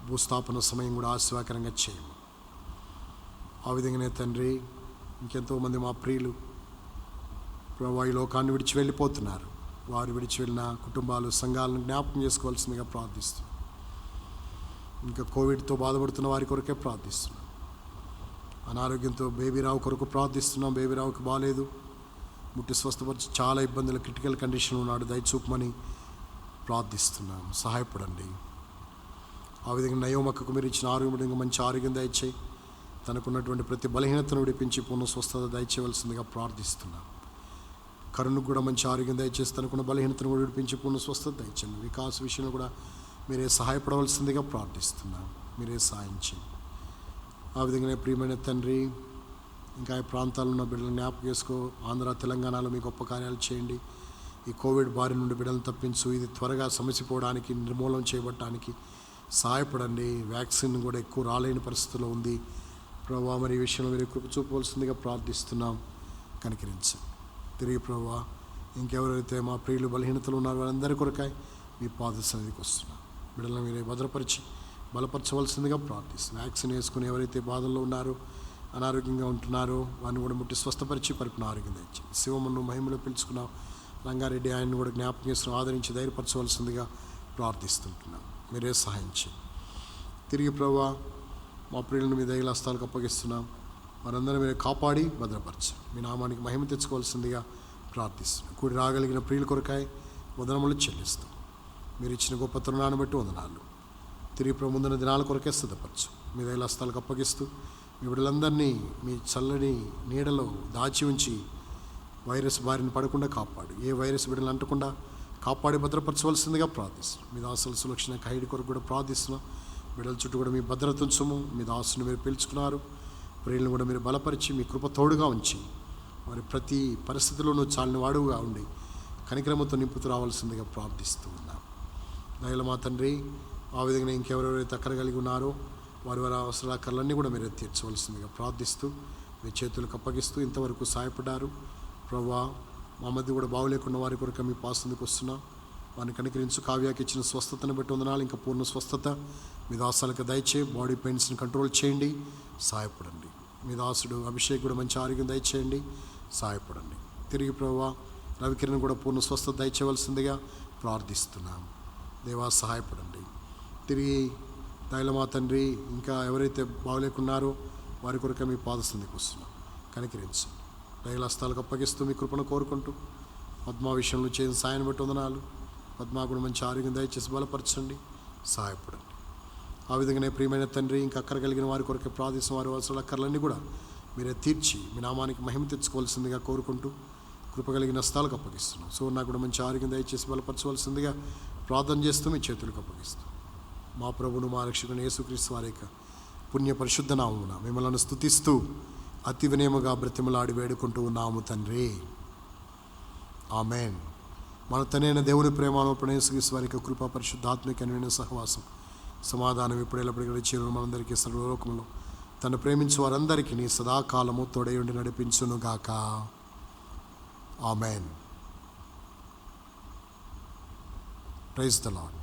భూస్థాపన సమయం కూడా ఆశీర్వాదకరంగా చేయము. ఆ విధంగానే తండ్రి ఇంకెంతోమంది మా ప్రియులు ప్రభు ఈ లోకాన్ని విడిచి వెళ్ళిపోతున్నారు. వారు విడిచి వెళ్ళిన కుటుంబాలు, సంఘాలను జ్ఞాపకం చేసుకోవాల్సిందిగా ప్రార్థిస్తున్నాం. ఇంకా కోవిడ్తో బాధపడుతున్న వారి కొరకే ప్రార్థిస్తున్నాం. అనారోగ్యంతో బేబీరావు కొరకు ప్రార్థిస్తున్నాం. బేబీరావుకి బాగాలేదు, ముట్టి స్వస్థపరిచి చాలా ఇబ్బందులు, క్రిటికల్ కండిషన్లో ఉన్నాడు, దయచూపమని ప్రార్థిస్తున్నాం. సహాయపడండి. ఆ విధంగా నయోమక్కకు మీరు ఇచ్చిన ఆరోగ్యం, మంచి ఆరోగ్యం దయచేయి. తనకున్నటువంటి ప్రతి బలహీనతను విడిపించి పూర్ణ స్వస్థత దయచేయవలసిందిగా ప్రార్థిస్తున్నాం. కరుణకు కూడా మంచి ఆరోగ్యం దయచేసి తనకున్న బలహీనతను కూడా విడిపించి పూర్ణ స్వస్థత దయచేయండి. వికాస్ విషయంలో కూడా మీరే సహాయపడవలసిందిగా ప్రార్థిస్తున్నాం. మీరే సహాయం చేయండి. ఆ విధంగానే ప్రియమైన తండ్రి, ఇంకా ఈ ప్రాంతాల్లో ఉన్న బిడ్డలను జ్ఞాపకం చేసుకో. ఆంధ్ర తెలంగాణలో మీ గొప్ప కార్యాలు చేయండి. ఈ కోవిడ్ బారి నుండి బిడ్డలను తప్పించు. ఇది త్వరగా సమసిపోవడానికి, నిర్మూలన చేయబడటానికి సహాయపడండి. వ్యాక్సిన్ కూడా ఎక్కువ రాలేని పరిస్థితుల్లో ఉంది ప్రభువా. మరి ఈ విషయంలో మీరు కృప చూపవలసిందిగా ప్రార్థిస్తున్నాం. కనికరించండి. తిరిగి ప్రభువా, ఇంకెవరైతే మా ప్రియులు బలహీనతలు ఉన్నారో వారందరి కొరకాయ మీ పాద సన్నిధికి వస్తున్నాం. బిడ్డలను మీరే భద్రపరిచి బలపరచవలసిందిగా ప్రార్థిస్తున్నాం. వ్యాక్సిన్ వేసుకుని ఎవరైతే బాధల్లో ఉన్నారో, అనారోగ్యంగా ఉంటున్నారో వారిని కూడా ముట్టి స్వస్థపరిచి పరిపూర్ణ ఆరోగ్యం తెచ్చింది. శివమన్ను మహిమలో పిలుచుకున్నాం. రంగారెడ్డి ఆయన్ని కూడా జ్ఞాపకం చేసుకుని ఆదరించి ధైర్యపరచవలసిందిగా ప్రార్థిస్తుంటున్నాం. మీరే సహాయం చేయండి. తిరిగి ప్రభువా, మా ప్రియులను మీ దయల హస్తాలకు అప్పగిస్తున్నాం. వారందరూ మీరు కాపాడి భద్రపరచండి. మీ నామానికి మహిమ తెచ్చుకోవాల్సిందిగా ప్రార్థిస్తున్నాం. కూడి రాగలిగిన ప్రియుల కొరకాయ వందనములు చెల్లిస్తాం. మీరు ఇచ్చిన గొప్ప తరుణాన్ని బట్టి వందనాలు. తిరిగి ప్రభు ముందున్న దినాల కొరకే సిద్ధపరచు. మీ దయల హస్తాలకు అప్పగిస్తూ మీ బిడ్డలందరినీ మీ చల్లని నీడలో దాచి ఉంచి వైరస్ బారిన పడకుండా కాపాడు. ఏ వైరస్ బిడ్డలు అంటకుండా కాపాడి భద్రపరచవలసిందిగా ప్రార్థిస్తున్నాం. మీ దాసుల సురక్షణ ఖైడి కొరకు కూడా ప్రార్థిస్తున్నాం. బిడ్డల చుట్టూ కూడా మీ భద్రత ఉంచము. మీ దాసుని మీరు పిలుచుకున్నారు, ప్రియులను కూడా మీరు బలపరిచి మీ కృప తోడుగా ఉంచి మరి ప్రతి పరిస్థితిలోనూ చాలని వాడుగా ఉండి కనికరమతో నింపుతూ రావాల్సిందిగా ప్రార్థిస్తూ ఉన్నాం. దయల మా తండ్రి, ఆ విధంగా ఇంకెవరెవరైతే అక్కర కలిగి ఉన్నారో వారి వారి అవసరాలన్నీ కూడా మీరు తీర్చవలసిందిగా ప్రార్థిస్తూ మీ చేతులకు అప్పగిస్తూ ఇంతవరకు సహాయపడ్డారు ప్రభువా. మా మధ్య కూడా బాగులేకున్న వారి కొరకు మీ పాసందుకు వస్తున్నాం. వారిని కనికరించు. కావ్యాకి ఇచ్చిన స్వస్థతను బట్టి వందనాలు. ఇంకా పూర్ణ స్వస్థత మీ దాసాలకు దయచేయి. బాడీ పెయిన్స్ని కంట్రోల్ చేయండి, సహాయపడండి. మీ దాసుడు అభిషేక్ కూడా మంచి ఆరోగ్యం దయచేయండి, సహాయపడండి. తిరిగి ప్రభువా, రవికిరణ్ కూడా పూర్ణ స్వస్థత దయచేయవలసిందిగా ప్రార్థిస్తున్నాం. దేవా సహాయపడండి. తిరిగి దయలమా తండ్రి, ఇంకా ఎవరైతే బాగలేకున్నారో వారి కొరకు మీ పాదస్థితికి వస్తున్నాం. కనికరించండి. దయల హస్తాలకు అప్పగిస్తూ మీ కృపను కోరుకుంటూ పద్మా విషయంలో చేసిన సాయాన్ని బట్టి వందనాలు. పద్మా కూడా మంచి ఆరోగ్యం దయచేసి బలపరచండి, సహాయపడండి. ఆ విధంగానే ప్రియమైన తండ్రి, ఇంకా అక్కర కలిగిన వారి కొరకు ప్రార్థిస్తున్న వారి అవసరాల అక్కర్లన్నీ కూడా మీరే తీర్చి మీ నామానికి మహిమ తెచ్చుకోవాల్సిందిగా కోరుకుంటూ కృప కలిగిన హస్తాలకు అప్పగిస్తున్నాం. సో నాకు కూడా మంచి ఆరోగ్యం దయచేసి బలపరచవలసిందిగా ప్రార్థన చేస్తూ మీ చేతులకు అప్పగిస్తాం. మా ప్రభువును మా రక్షకుని యేసుక్రీస్తు వారి యొక్క పుణ్య పరిశుద్ధ నామమున మిమ్మల్ని స్తుతిస్తూ అతి వినయముగా బ్రతిమలాడి వేడుకుంటూ ఉన్నాము తండ్రి. ఆమెన్. మన తనైన దేవుని ప్రేమను ప్రణేశ్వరీశ్వరి వారి యొక్క కృపా పరిశుద్ధాత్మిక అన్వైన సహవాసం సమాధానం ఇప్పుడెల్లప్పటికీ చేరు మనందరికీ సర్వలోకంలో తను ప్రేమించు వారందరికీ నీ సదాకాలము తోడయుండి నడిపించునుగాక. ఆమెన్. Praise the lord.